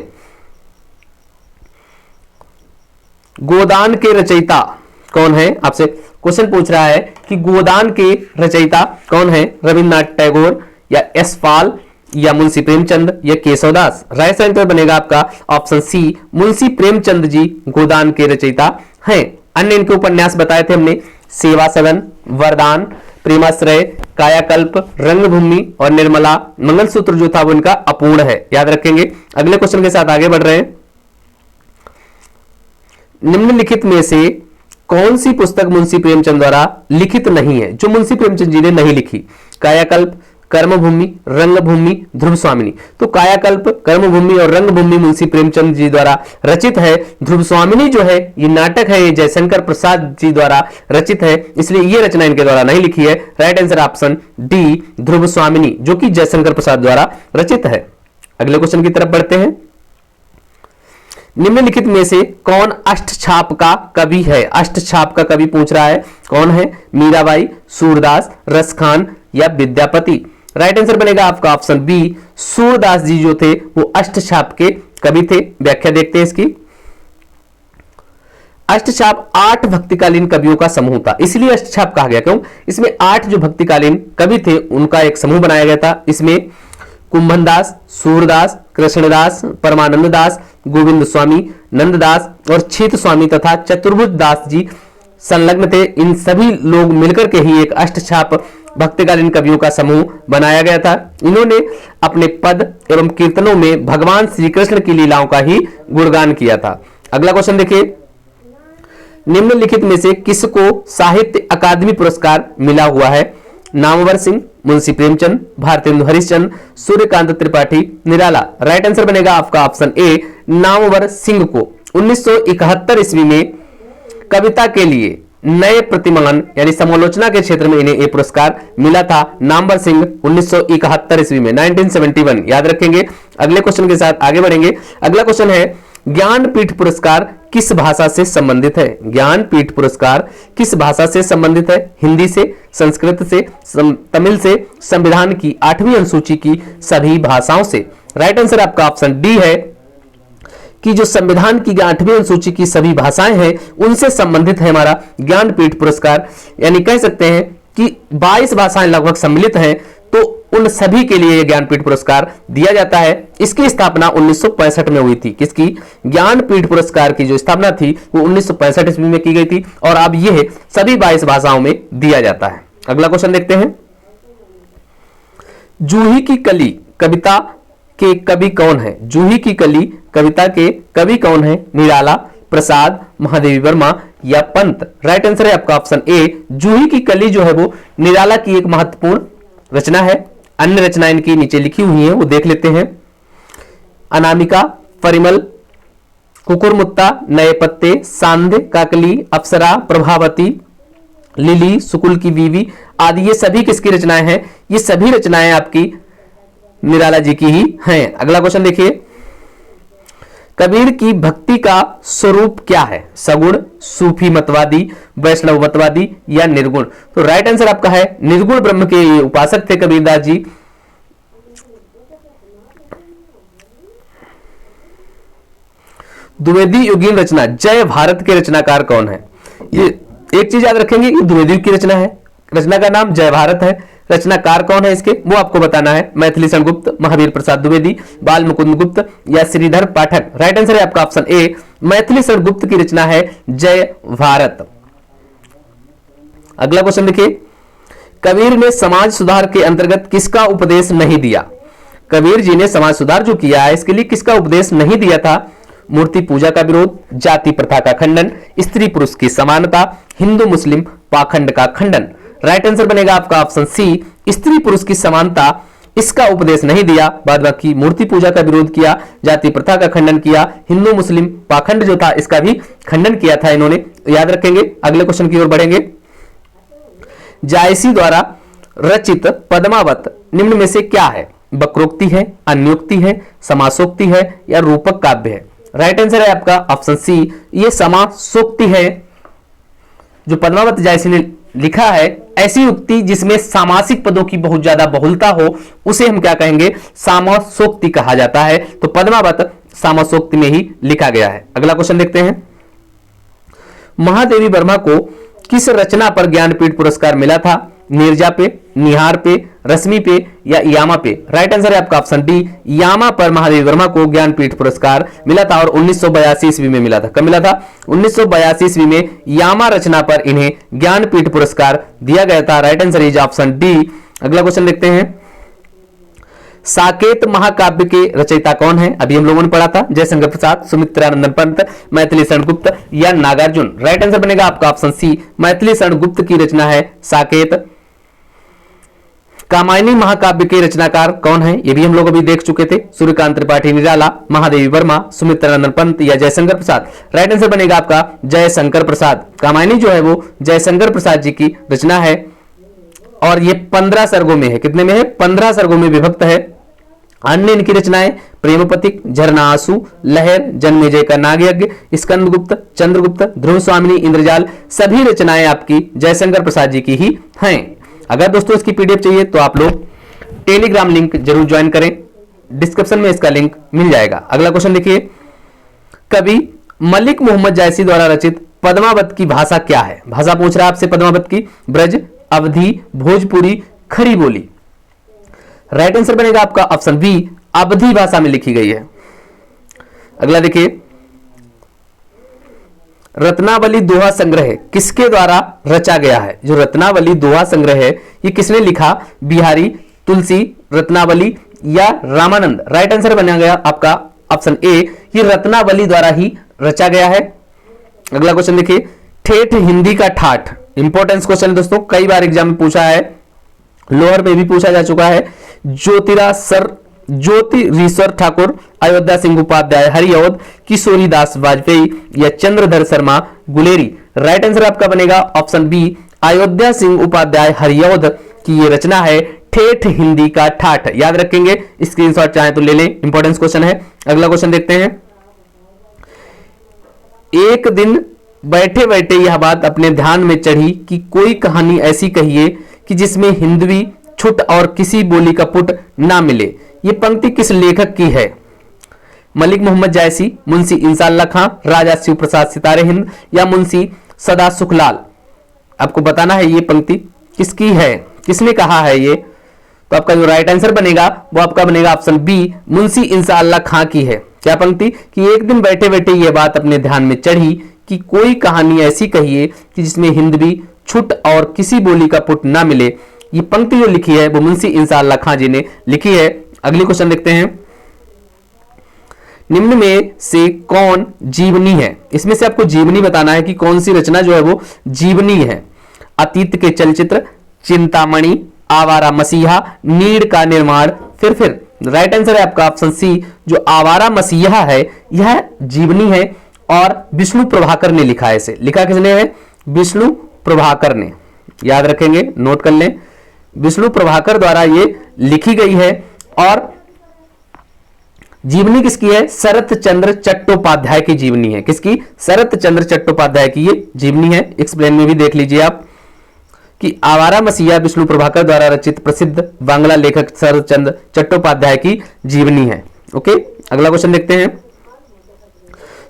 गोदान के रचयिता कौन है? आपसे क्वेश्चन पूछ रहा है कि गोदान के रचयिता कौन है? रविन्द्रनाथ टैगोर या यशपाल या मुंशी प्रेमचंद या केशवदास? राइट आंसर बनेगा आपका ऑप्शन सी, मुंशी प्रेमचंद जी गोदान के रचयिता हैं। अन्य इनके उपन्यास बताए थे हमने, सेवा सदन, वरदान, प्रेमाश्रय, कायाकल्प, रंगभूमि और निर्मला। मंगलसूत्र जो था वो इनका अपूर्ण है, याद रखेंगे। अगले क्वेश्चन के साथ आगे बढ़ रहे हैं। निम्नलिखित में से कौन सी पुस्तक मुंशी प्रेमचंद द्वारा लिखित नहीं है, जो मुंशी प्रेमचंद जी ने नहीं लिखी? कायाकल्प, कर्मभूमि, रंगभूमि, ध्रुव स्वामिनी। तो कायाकल्प, कर्मभूमि और रंगभूमि मुंशी प्रेमचंद जी द्वारा रचित है। ध्रुव स्वामिनी जो है ये नाटक है, ये जयशंकर प्रसाद जी द्वारा रचित है, इसलिए ये रचना इनके द्वारा नहीं लिखी है। राइट आंसर ऑप्शन डी, ध्रुव स्वामिनी, जो कि जयशंकर प्रसाद द्वारा रचित है। अगले क्वेश्चन की तरफ बढ़ते हैं। निम्नलिखित में से कौन अष्टछाप का कवि है? अष्टछाप का कवि पूछ रहा है, कौन है? मीराबाई, सूरदास, रसखान या विद्यापति? राइट आंसर बनेगा आपका ऑप्शन बी, सूरदास जी जो थे वो अष्टछाप के कवि थे। व्याख्या देखते हैं इसकी। अष्टछाप 8 भक्तिकालीन कवियों का समूह था, इसलिए अष्टछाप कहा गया। क्यों? इसमें 8 जो भक्तिकालीन कवि थे उनका एक समूह बनाया गया था। इसमें कुंभनदास, सूरदास, कृष्णदास, परमानंद दास, गोविंद स्वामी, नंददास और छीत स्वामी तथा चतुर्भुज दास जी संलग्न थे। इन सभी लोग मिलकर के ही एक अष्टछाप भक्तिकालीन कवियों का समूह बनाया गया था। इन्होंने अपने पद एवं कीर्तनों में भगवान श्री कृष्ण की लीलाओं का ही गुणगान किया था। अगला क्वेश्चन देखिए, निम्नलिखित में से किसको साहित्य अकादमी पुरस्कार मिला हुआ है? नामवर सिंह, मुंशी प्रेमचंद, भारतेंदु हरिश्चंद्र, सूर्यकांत त्रिपाठी, निराला? राइट आंसर बनेगा आपका ऑप्शन ए, नामवर सिंह को 1971 ईस्वी में कविता के लिए नए प्रतिमान यानी समालोचना के क्षेत्र में इन्हें यह पुरस्कार मिला था। नामवर सिंह 1971 ईस्वी में, 1971, याद रखेंगे। अगले क्वेश्चन के साथ आगे बढ़ेंगे। अगला क्वेश्चन है, ज्ञानपीठ पुरस्कार किस भाषा से संबंधित है? ज्ञानपीठ पुरस्कार किस भाषा से संबंधित है? हिंदी से, संस्कृत से, तमिल से, संविधान की 8वीं अनुसूची की सभी भाषाओं से? राइट आंसर आपका ऑप्शन डी है कि जो संविधान की 8वीं अनुसूची की सभी भाषाएं हैं उनसे संबंधित है हमारा ज्ञानपीठ पुरस्कार। यानी कह सकते हैं कि 22 भाषाएं लगभग सम्मिलित हैं, तो उन सभी के लिए ज्ञानपीठ पुरस्कार दिया जाता है। इसकी स्थापना 1965 में हुई थी। किसकी? ज्ञानपीठ पुरस्कार की जो स्थापना थी वो 1965 ईस्वी में की गई थी और अब यह सभी 22 भाषाओं में दिया जाता है। अगला क्वेश्चन देखते हैं, जूही की कली कविता के कवि कौन है? जूही की कली कविता के कवि कौन है? निराला, प्रसाद, महादेवी वर्मा या पंत? राइट आंसर है आपका ऑप्शन ए, जूही की कली जो है वो निराला की एक महत्वपूर्ण रचना है। अन्य रचनाएं इनकी नीचे लिखी हुई हैं, वो देख लेते हैं। अनामिका, परिमल, कुकुरमुत्ता, नए पत्ते, सांध्य, काकली, अप्सरा, प्रभावती, लिली, सुकुल की बीवी आदि, ये सभी किसकी रचनाएं हैं? ये सभी रचनाएं आपकी निराला जी की ही हैं। अगला क्वेश्चन देखिए, कबीर की भक्ति का स्वरूप क्या है? सगुण, सूफी मतवादी, वैष्णव मतवादी या निर्गुण? तो राइट आंसर आपका है निर्गुण ब्रह्म के उपासक थे कबीरदास जी। द्विवेदी युगीन रचना जय भारत के रचनाकार कौन है? ये एक चीज याद रखेंगे कि द्विवेदी युग की रचना है, रचना का नाम जय भारत है। रचनाकार कौन है इसके, वो आपको बताना है। मैथिली शरण गुप्त, महावीर प्रसाद द्विवेदी, बाल मुकुंद गुप्त या श्रीधर पाठक। राइट आंसर है आपका ऑप्शन ए, मैथिली शरण गुप्त की रचना है जय भारत। अगला क्वेश्चन देखिए, कबीर ने समाज सुधार के अंतर्गत किसका उपदेश नहीं दिया। कबीर जी ने समाज सुधार जो किया है इसके लिए किसका उपदेश नहीं दिया था। मूर्ति पूजा का विरोध, जाति प्रथा का खंडन, स्त्री पुरुष की समानता, हिंदू मुस्लिम पाखंड का खंडन। राइट आंसर बनेगा आपका ऑप्शन सी, स्त्री पुरुष की समानता, इसका उपदेश नहीं दिया। बाद बाकी मूर्ति पूजा का विरोध किया, जाति प्रथा का खंडन किया, हिंदू मुस्लिम पाखंड जो था इसका भी खंडन किया था इन्होंने, याद रखेंगे। अगले क्वेश्चन की ओर बढ़ेंगे। जायसी द्वारा रचित पद्मावत निम्न में से क्या है। वक्रोक्ति है, अन्योक्ति है, समासोक्ति है या रूपक काव्य है। राइट आंसर है आपका ऑप्शन सी, ये समासोक्ति है। जो पद्मावत जायसी ने लिखा है, ऐसी उक्ति जिसमें सामासिक पदों की बहुत ज्यादा बहुलता हो उसे हम क्या कहेंगे, समासोक्ति कहा जाता है। तो पद्मावत समासोक्ति में ही लिखा गया है। अगला क्वेश्चन देखते हैं, महादेवी वर्मा को किस रचना पर ज्ञानपीठ पुरस्कार मिला था। नीरजा पे, निहार पे, रश्मि पे या यामा पे। राइट आंसर है आपका ऑप्शन डी, यामा पर महादेवी वर्मा को ज्ञानपीठ पुरस्कार मिला था और 1982 ईस्वी में मिला था। कब मिला था, 1982 ईस्वी में यामा रचना पर इन्हें ज्ञानपीठ पुरस्कार दिया गया था। Right answer is option D. अगला क्वेश्चन देखते हैं, साकेत महाकाव्य के रचयिता कौन है। अभी हम लोगों ने पढ़ा था, जयशंकर प्रसाद, सुमित्रानंदन पंत, मैथिली शरण गुप्त या नागार्जुन। राइट आंसर बनेगा आपका ऑप्शन सी, मैथिली शरण गुप्त की रचना है साकेत। कामायनी महाकाव्य के रचनाकार कौन है, ये भी हम लोग अभी देख चुके थे। सूर्यकांत त्रिपाठी निराला, महादेवी वर्मा, सुमित्रानंदन पंत या जयशंकर प्रसाद। राइट आंसर बनेगा आपका जयशंकर प्रसाद। कामायनी जो है वो जयशंकर प्रसाद जी की रचना है और ये 15 सर्गों में है। कितने में है, 15 सर्गों में विभक्त है। अन्य इनकी रचनाएं प्रेमपथिक, झरना आंसू, लहर, जन्मेजय का नागयज्ञ, स्कंदगुप्त, चंद्रगुप्त, ध्रुव स्वामिनी, इंद्रजाल, सभी रचनाएं आपकी जयशंकर प्रसाद जी की ही हैं। अगर दोस्तों इसकी पीडीएफ चाहिए तो आप लोग टेलीग्राम लिंक जरूर ज्वाइन करें, डिस्क्रिप्शन में इसका लिंक मिल जाएगा। अगला क्वेश्चन देखिए, कवि मलिक मोहम्मद जायसी द्वारा रचित पद्मावत की भाषा क्या है। भाषा पूछ रहा है आपसे पद्मावत की, ब्रज, अवधी, भोजपुरी, खड़ी बोली। राइट आंसर बनेगा आपका ऑप्शन बी, अवधी भाषा में लिखी गई है। अगला देखिए, रत्नावली दोहा संग्रह किसके द्वारा रचा गया है। जो रत्नावली दोहा संग्रह है ये किसने लिखा, बिहारी, तुलसी, रत्नावली या रामानंद। राइट आंसर बना गया आपका ऑप्शन ए, ये रत्नावली द्वारा ही रचा गया है। अगला क्वेश्चन देखिए, ठेठ हिंदी का ठाठ। इंपॉर्टेंस क्वेश्चन है दोस्तों, कई बार एग्जाम में पूछा है, लोअर में भी पूछा जा चुका है। ज्योतिरीश्वर ठाकुर, अयोध्या सिंह उपाध्याय हरिऔध, किशोरी दास वाजपेयी या चंद्रधर शर्मा गुलेरी। राइट आंसर आपका बनेगा ऑप्शन बी, अयोध्या सिंह उपाध्याय हरिऔध की ये रचना है ठेठ हिंदी का ठाठ। याद रखेंगे, स्क्रीनशॉट चाहे तो ले लें, इंपॉर्टेंस क्वेश्चन है। अगला क्वेश्चन देखते हैं, एक दिन बैठे बैठे यह बात अपने ध्यान में चढ़ी कि कोई कहानी ऐसी कहिए कि जिसमें हिंदवी छुट और किसी बोली का पुट ना मिले। ये पंक्ति किस लेखक की है। मलिक मोहम्मद जायसी, मुंशी इंसाल्लाह खां, राजा शिव प्रसाद सितारे हिंद या मुंशी सदा सुखलाल। आपको बताना है ये पंक्ति किसकी है, किसने कहा है ये। तो आपका जो राइट आंसर बनेगा वो आपका बनेगा ऑप्शन बी, मुंशी इंसाल्लाह खां की है। क्या पंक्ति, कि एक दिन बैठे बैठे ये बात अपने ध्यान में चढ़ी कि कोई कहानी ऐसी कहिए कि जिसमें हिंदवी छुट और किसी बोली का पुट ना मिले। ये पंक्ति जो लिखी है वो मुंशी इंसाल्लाह खां जी ने लिखी है। अगली क्वेश्चन देखते हैं, निम्न में से कौन जीवनी है। इसमें से आपको जीवनी बताना है कि कौन सी रचना जो है वो जीवनी है। अतीत के चलचित्र, चिंतामणि, आवारा मसीहा, नीड़ का निर्माण, फिर। राइट आंसर है आपका ऑप्शन सी, जो आवारा मसीहा है यह जीवनी है और विष्णु प्रभाकर ने लिखा है इसे। लिखा किसने है, विष्णु प्रभाकर ने। याद रखेंगे, नोट कर लें, विष्णु प्रभाकर द्वारा ये लिखी गई है। और जीवनी किसकी है, शरत चंद्र चट्टोपाध्याय की जीवनी है। किसकी, शरत चंद्र चट्टोपाध्याय की ये जीवनी है। एक्सप्लेन में भी देख लीजिए आप कि आवारा मसीहा विष्णु प्रभाकर द्वारा रचित प्रसिद्ध बांग्ला लेखक शरत चंद्र चट्टोपाध्याय की जीवनी है। ओके, अगला क्वेश्चन देखते हैं,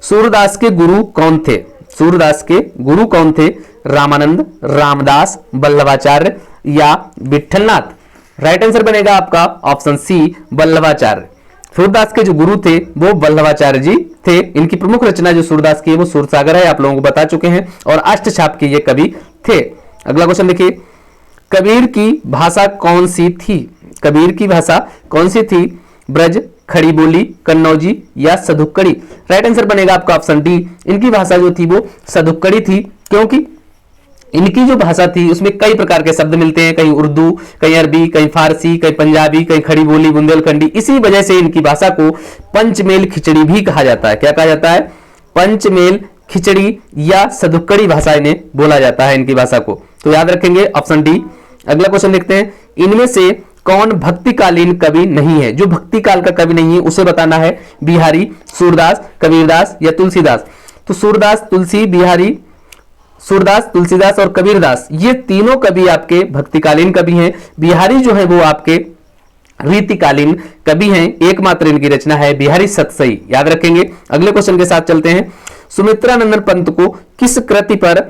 सूरदास के गुरु कौन थे। सूरदास के गुरु कौन थे, रामानंद, रामदास, वल्लभाचार्य, या विठलनाथ? राइट आंसर बनेगा आपका ऑप्शन सी वल्लभाचार्य। सूरदास के जो गुरु थे वो वल्लभाचार्य जी थे। इनकी प्रमुख रचना जो सूरदास की है वो सूरसागर है, आप लोगों को बता चुके हैं, और अष्टछाप के ये कवि थे। अगला क्वेश्चन देखिए, कबीर की भाषा कौन सी थी? कबीर की भाषा कौन सी थी? ब्रज, खड़ी बोली, कन्नौजी या सधुक्कड़ी? राइट आंसर बनेगा आपका ऑप्शन डी। इनकी भाषा जो थी वो सधुक्कड़ी थी, क्योंकि इनकी जो भाषा थी उसमें कई प्रकार के शब्द मिलते हैं, कहीं उर्दू, कहीं अरबी, कहीं फारसी, कहीं पंजाबी, कहीं खड़ी बोली, बुंदेलखंडी। इसी वजह से इनकी भाषा को पंचमेल खिचड़ी भी कहा जाता है। क्या कहा जाता है? पंचमेल खिचड़ी या सधुक्कड़ी भाषा इन्हें बोला जाता है, इनकी भाषा को। तो याद रखेंगे ऑप्शन डी। अगला क्वेश्चन देखते हैं, इनमें से कौन भक्तिकालीन कवि नहीं है? जो भक्ति काल का कवि नहीं है उसे बताना है। बिहारी, सूरदास, कबीरदास या तुलसीदास? तो सूरदास, तुलसीदास और कबीरदास ये तीनों कवि आपके भक्तिकालीन कवि हैं। बिहारी जो है वो आपके रीतिकालीन कवि हैं। एकमात्र इनकी रचना है बिहारी सतसई, याद रखेंगे। अगले क्वेश्चन के साथ चलते हैं, सुमित्रानंदन पंत को किस कृति पर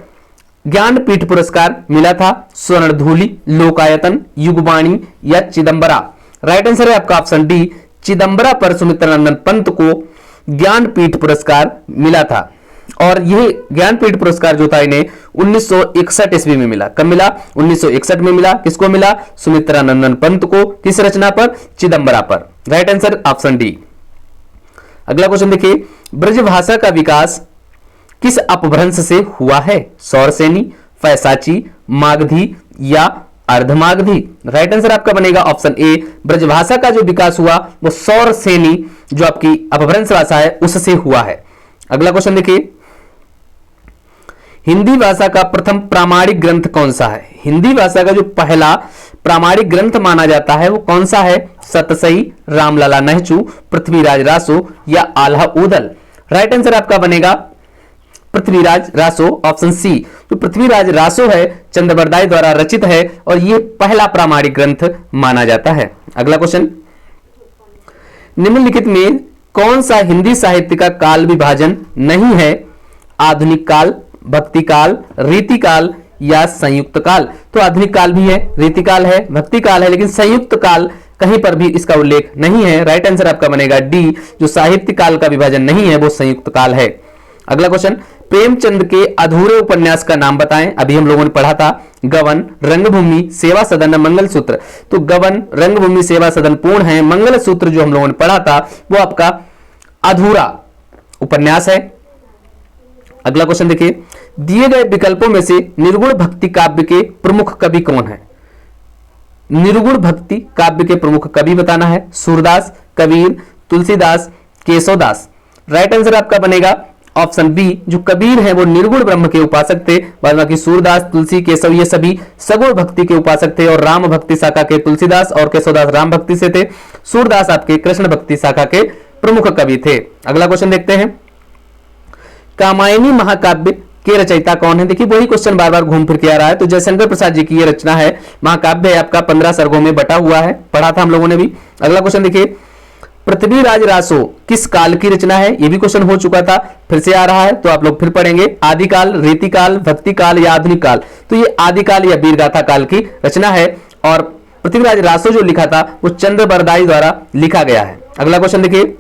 ज्ञानपीठ पुरस्कार मिला था? स्वर्णधूलि, लोकायतन, युगवाणी या चिदंबरा? राइट आंसर है आपका ऑप्शन डी, चिदंबरा पर सुमित्रानंदन पंत को ज्ञानपीठ पुरस्कार मिला था। और यह ज्ञानपीठ पुरस्कार जो था इन्हें 1961 ईस्वी में मिला। कब मिला? 1961 में मिला। किसको मिला? सुमित्रानंदन पंत को। किस रचना पर? चिदंबरा पर। Right answer option D. अगला क्वेश्चन देखिए, ब्रजभाषा का विकास किस अपभ्रंश से हुआ है? सौरसेनी, फैसाची, मागधी या अर्धमागधी? राइट आंसर आपका बनेगा ऑप्शन ए। ब्रजभाषा का जो विकास हुआ वो सौरसेनी जो आपकी अपभ्रंश भाषा है उससे हुआ है। अगला क्वेश्चन देखिए, हिंदी भाषा का प्रथम प्रामाणिक ग्रंथ कौन सा है? हिंदी भाषा का जो पहला प्रामाणिक ग्रंथ माना जाता है वो कौन सा है? सतसई, रामलला नहचू, पृथ्वीराज रासो या आल्हा ऊदल? राइट आंसर आपका बनेगा पृथ्वीराज रासो, ऑप्शन सी। तो पृथ्वीराज रासो है, चंद्रबरदाई द्वारा रचित है और यह पहला प्रामाणिक ग्रंथ माना जाता है। अगला क्वेश्चन, निम्नलिखित में कौन सा हिंदी साहित्य का काल विभाजन नहीं है? आधुनिक काल, भक्ति काल, रीति काल या संयुक्त काल? तो आधुनिक काल भी है, रीति काल है, भक्ति काल है, लेकिन संयुक्त काल कहीं पर भी इसका उल्लेख नहीं है। राइट आंसर आपका बनेगा डी, जो साहित्य काल का विभाजन नहीं है वो संयुक्त काल है। अगला क्वेश्चन, प्रेमचंद के अधूरे उपन्यास का नाम बताएं। अभी हम लोगों ने पढ़ा था गबन, रंगभूमि, सेवा सदन, मंगलसूत्र। तो गबन, रंगभूमि, सेवा सदन पूर्ण है। मंगलसूत्र जो हम लोगों ने पढ़ा था वो आपका अधूरा उपन्यास है। अगला क्वेश्चन देखिए, दिए गए विकल्पों में से निर्गुण भक्ति काव्य के प्रमुख कवि कौन है? निर्गुण भक्ति काव्य के प्रमुख कवि बताना है। सूरदास, कबीर, तुलसीदास, केशवदास? राइट आंसर आपका बनेगा ऑप्शन बी, जो कबीर है वो निर्गुण ब्रह्म के उपासक थे। बाद बाकी सूरदास, तुलसी, केशव ये सभी सगुण भक्ति के उपासक थे और राम भक्ति शाखा के तुलसीदास और केशवदास राम भक्ति से थे। सूरदास आपके कृष्ण भक्ति शाखा के प्रमुख कवि थे। अगला क्वेश्चन देखते हैं, कामायनी महाकाव्य के रचयिता कौन है? देखिए वही क्वेश्चन बार बार घूम फिर के आ रहा है। तो जयशंकर प्रसाद जी की ये रचना है। महाकाव्य है आपका 15 सर्गों में बटा हुआ है, पढ़ा था हम लोगों ने भी। अगला क्वेश्चन देखिए, पृथ्वीराज रासो किस काल की रचना है? ये भी क्वेश्चन हो चुका था, फिर से आ रहा है तो आप लोग फिर पढ़ेंगे। आदिकाल, रीतिकाल, भक्ति काल या आधुनिक काल? तो ये आदिकाल या वीरगाथा काल की रचना है और पृथ्वीराज रासो जो लिखा था वो चंद्रबरदाई द्वारा लिखा गया है। अगला क्वेश्चन देखिए,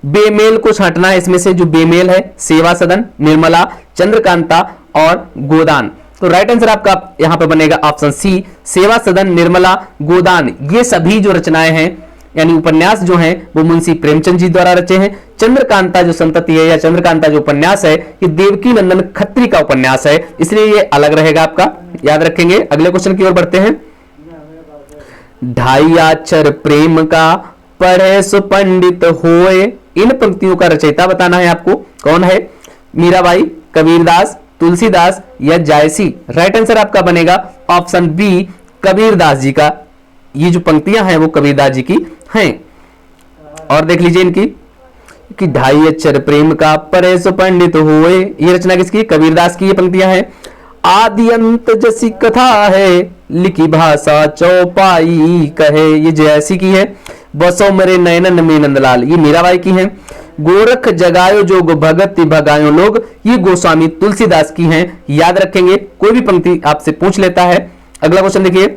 बेमेल को छांटना है। इसमें से जो बेमेल है, सेवा सदन, निर्मला, चंद्रकांता और गोदान? तो राइट आंसर आपका यहां पर बनेगा ऑप्शन सी, सेवा सदन, निर्मला, गोदान। ये सभी जो रचनाएं हैं यानी उपन्यास जो हैं वो मुंशी प्रेमचंद जी द्वारा रचे हैं। चंद्रकांता जो संतति है या चंद्रकांता जो उपन्यास है ये देवकी नंदन खत्री का उपन्यास है, इसलिए ये अलग रहेगा आपका, याद रखेंगे। अगले क्वेश्चन की ओर बढ़ते हैं, ढाई अक्षर प्रेम का पढ़े सो पंडित होए, इन पंक्तियों का रचयिता बताना है आपको। कौन है? मीराबाई, कबीरदास, तुलसीदास या जायसी? राइट आंसर आपका बनेगा ऑप्शन बी, कबीरदास जी का। ये जो पंक्तियां हैं वो कबीरदास जी की हैं। और देख लीजिए इनकी कि ढाई अक्षर प्रेम का पढ़े सो पंडित होए, ये रचना किसकी? कबीरदास की ये पंक्तियां हैं। आदि अंत जैसी कथा है, लिखी भाषा चौपाई कहे, ये जयसी की है। बसो मेरे नयनन में नंदलाल, ये मीराबाई की है। गोरख जगायो जोग भगति भगायो लोग, ये गोस्वामी तुलसीदास की हैं। याद रखेंगे, कोई भी पंक्ति आपसे पूछ लेता है अगला क्वेश्चन देखिए,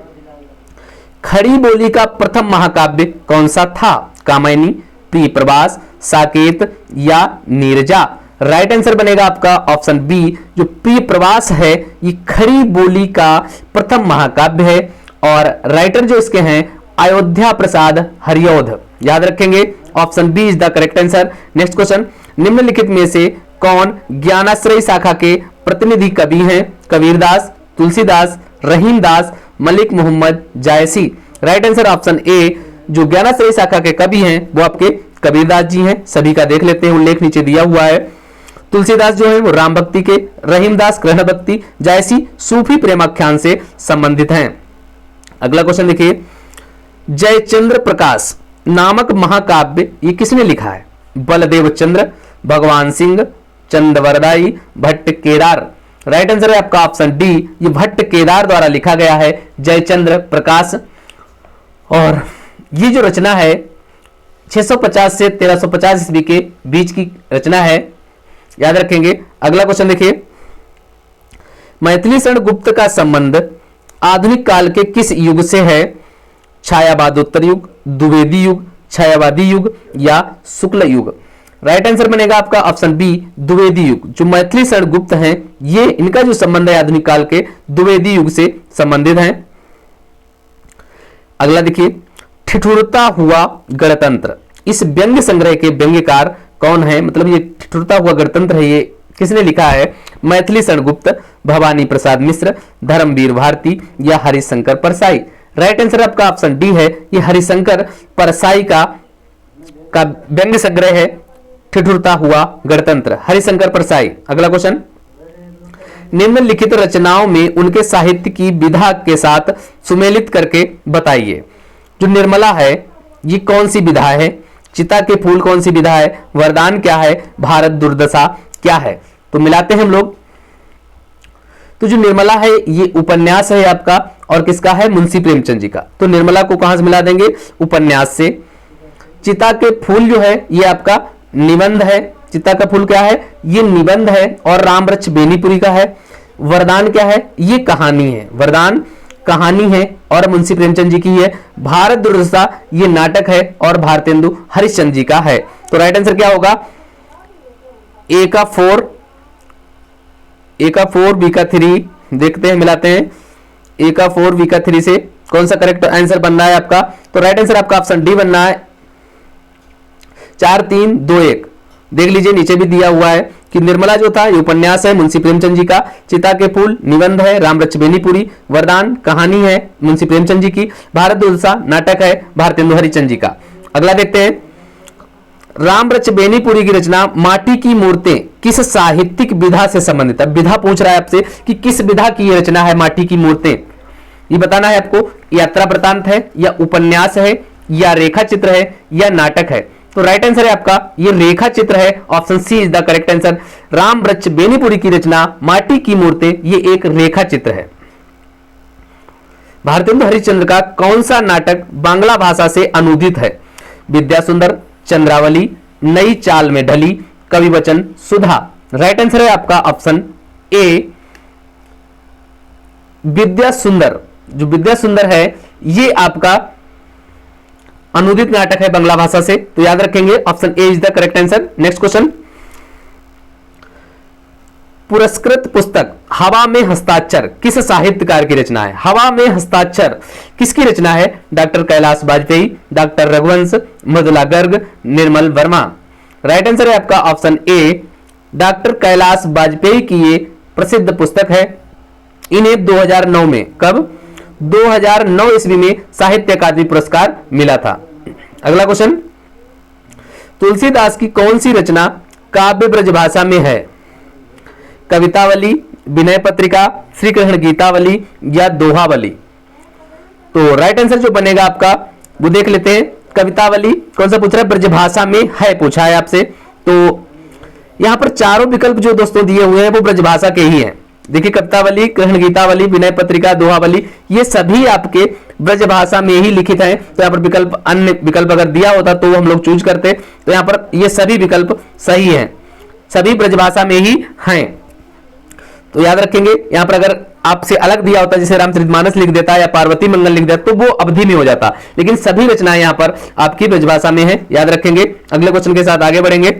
खड़ी बोली का प्रथम महाकाव्य कौन सा था? कामायनी, प्रिय प्रवास, साकेत या नीरजा? राइट आंसर बनेगा आपका ऑप्शन बी, जो प्रिय प्रवास है ये खड़ी बोली का प्रथम महाकाव्य है और राइटर जो इसके हैं अयोध्या प्रसाद हरिऔध। याद रखेंगे, option B is the correct answer. Next question, निम्नलिखित में से कौन ज्ञानाश्रय शाखा के प्रतिनिधि कवि हैं? कबीरदास, तुलसीदास, रहीमदास, मलिक मोहम्मद जायसी? राइट आंसर ऑप्शन ए, जो ज्ञानाश्रय शाखा के कवि हैं वो आपके कबीरदास जी हैं। सभी का देख लेते हैं, उल्लेख नीचे दिया हुआ है। तुलसीदास जो है वो राम भक्ति के, रहीमदास कृष्ण भक्ति, जायसी सूफी प्रेमाख्यान से संबंधित हैं। अगला क्वेश्चन देखिए, जयचंद्र प्रकाश नामक महाकाव्य ये किसने लिखा है? बलदेव चंद्र, भगवान सिंह, चंदवरदाई, भट्ट केदार? राइट आंसर है आपका ऑप्शन डी, ये भट्ट केदार द्वारा लिखा गया है जयचंद्र प्रकाश। और ये जो रचना है 650 से 1350 ईस्वी के बीच की रचना है, याद रखेंगे। अगला क्वेश्चन देखिए, मैथिली शरण गुप्त का संबंध आधुनिक काल के किस युग से है? छायावादोत्तर युग, द्विवेदी युग, छायावादी युग या शुक्ल युग? राइट आंसर बनेगा आपका ऑप्शन बी, द्विवेदी युग। जो मैथिली शरण गुप्त हैं ये इनका जो संबंध है आधुनिक काल के द्विवेदी युग से संबंधित है। अगला देखिए, ठिठुरता हुआ गणतंत्र, इस व्यंग्य संग्रह के व्यंग्यकार कौन है? मतलब ये ठिठुरता हुआ गणतंत्र है ये किसने लिखा है? मैथिली शरण गुप्त, भवानी प्रसाद मिश्र, धर्मवीर भारती या हरिशंकर परसाई? राइट आंसर आपका ऑप्शन डी है, ये हरिशंकर परसाई का व्यंग्य संग्रह है ठिठुरता हुआ गणतंत्र, हरिशंकर परसाई। अगला क्वेश्चन, निम्नलिखित रचनाओं में उनके साहित्य की विधा के साथ सुमेलित करके बताइए। जो निर्मला है ये कौन सी विधा है? चिता के फूल कौन सी विधा है? वरदान क्या है? भारत दुर्दशा क्या है? तो मिलाते हैं हम लोग। तो जो निर्मला है ये उपन्यास है आपका, और किसका है? मुंशी प्रेमचंद जी का। तो निर्मला को कहां से मिला देंगे? उपन्यास से। चिता के फूल जो है ये आपका निबंध है। चिता का फूल क्या है? ये निबंध है और रामवृक्ष बेनीपुरी का है। वरदान क्या है? ये कहानी है, वरदान कहानी है और मुंशी प्रेमचंद जी की है। भारत दुर्दशा ये नाटक है और भारतेंदु हरिश्चंद्र जी का है। तो राइट आंसर क्या होगा? ए का 4, बी का 3, देखते हैं मिलाते हैं। ए का 4, बी का 3 से कौन सा करेक्ट आंसर बनना है आपका? तो राइट आंसर आपका ऑप्शन डी बनना है, 4, 3, 2, 1। देख लीजिए नीचे भी दिया हुआ है कि निर्मला जो था ये उपन्यास है मुंशी प्रेमचंद जी का, चिता के फूल निबंध है रामवृक्ष बेनीपुरी, वरदान कहानी है मुंशी प्रेमचंद जी की, भारत दुर्दशा नाटक है भारतेंदु हरिश्चंद्र जी का। अगला देखते हैं, रामवृक्ष बेनीपुरी की रचना माटी की मूर्तें किस साहित्यिक विधा से संबंधित है? विधा पूछ रहा है आपसे कि किस विधा की ये रचना है माटी की मूर्तें, ये बताना है आपको। यात्रा वृतांत है या उपन्यास है या रेखा चित्र है या नाटक है? तो राइट आंसर है आपका ये रेखा चित्र है, option C is the correct answer. Ramvriksh Benipuri की रचना माटी की मूर्तें ये एक रेखा चित्र है। भारतेंदु हरिश्चंद्र का कौन सा नाटक बांग्ला भाषा से अनुदित है? विद्या सुंदर, चंद्रावली, नई चाल में ढली, कवि वचन, सुधा? राइट आंसर है आपका ऑप्शन ए, विद्या सुंदर। जो विद्या सुंदर है ये आपका अनुदित नाटक है बांग्ला भाषा से, तो याद रखेंगे option A is the correct answer. Next question, पुरस्कृत पुस्तक हवा में हस्ताक्षर किस साहित्यकार की रचना है? हवा में हस्ताक्षर किसकी रचना है? Doctor Kailash Vajpayee, doctor Raghuvansh, Mridula Garg, Nirmal Verma? Right answer है आपका option A, doctor Kailash Vajpayee की ये प्रसिद्ध पुस्तक है। इन्हें 2009 में, कब? 2009 ईस्वी में साहित्य अकादमी पुरस्कार मिला था। अगला क्वेश्चन, तुलसीदास की कौन सी रचना काव्य ब्रज भाषा में है? कवितावली, विनय पत्रिका, श्री कृष्ण गीतावली या दोहावली? तो राइट आंसर जो बनेगा आपका वो देख लेते हैं। कवितावली कौन सा पूछ रहा है? ब्रजभाषा में है पूछा है आपसे। तो यहां पर चारों विकल्प जो दोस्तों दिए हुए हैं वो ब्रजभाषा के ही हैं। देखिए कवितावली, कृष्ण गीतावली, विनय पत्रिका, दोहावली ये सभी आपके ब्रजभाषा में ही लिखित हैं। तो यहाँ पर विकल्प, अन्य विकल्प अगर दिया होता तो हम लोग चूज करते। तो यहाँ पर ये सभी विकल्प सही हैं, सभी ब्रजभाषा में ही हैं। तो याद रखेंगे यहाँ पर अगर आपसे अलग दिया होता, जैसे रामचरितमानस लिख देता या पार्वती मंगल लिख देता, तो वो अवधि में हो जाता, लेकिन सभी रचनाएं यहां पर आपकी ब्रजभाषा में है, याद रखेंगे। अगले क्वेश्चन के साथ आगे बढ़ेंगे।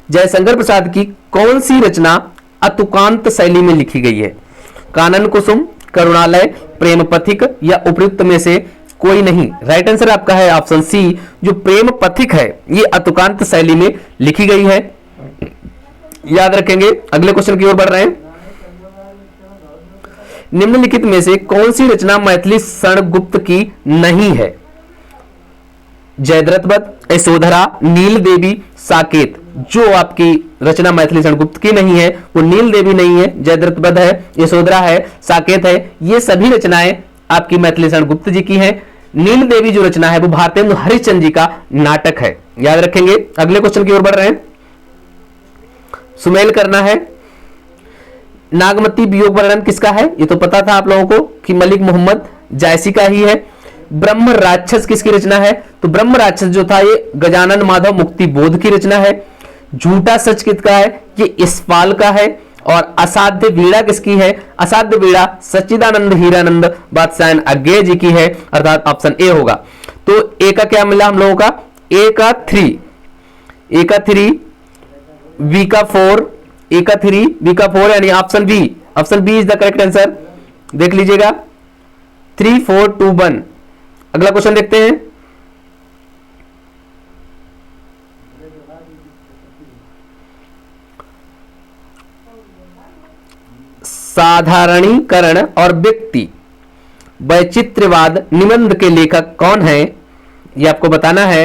जयशंकर प्रसाद की कौन सी रचना अतुकांत शैली में लिखी गई है? कानन कुसुम, करुणालय, प्रेम पथिक या उपयुक्त में से कोई नहीं। राइट आंसर आपका है ऑप्शन सी, जो प्रेम पथिक है ये अतुकांत शैली में लिखी गई है, याद रखेंगे। अगले क्वेश्चन की ओर बढ़ रहे हैं। निम्नलिखित में से कौन सी रचना मैथिली शरणगुप्त की नहीं है? जयद्रथ वध, यशोधरा, नील देवी, साकेत। जो आपकी रचना मैथिली शरणगुप्त की नहीं है वो नील देवी नहीं है, जयद्रथ वध है, यशोधरा है, साकेत है, ये सभी रचनाएं आपकी मैथिली शरणगुप्त जी की हैं। नील देवी जो रचना है वो भारतेंदु हरिश्चंद्र जी का नाटक है, याद रखेंगे। अगले क्वेश्चन की ओर बढ़ रहे हैं। सुमेल करना है। नागमती वियोग वर्णन किसका है? ये तो पता था आप लोगों को कि मलिक मोहम्मद जायसी का ही है। ब्रह्म राक्षस किसकी रचना है? तो ब्रह्म राक्षस जो था ये गजानन माधव मुक्ति बोध की रचना है। झूठा सच किसका है? ये इस्पाल का है। और असाध्य वीणा किसकी है? असाध्य वीणा सच्चिदानंद हीरानंद बादशाह अज्ञेय जी की है, अर्थात ऑप्शन ए होगा। तो ए का क्या मिला हम लोगों का? ए का 3, ए का 3, बी का 4, ए का 3, बी का 4, यानी option B, option B is the correct answer. देख लीजिएगा 3, 4, 2, 1। अगला क्वेश्चन देखते हैं। साधारणीकरण और व्यक्ति वैचित्र्यवाद निबंध के लेखक कौन है? ये आपको बताना है।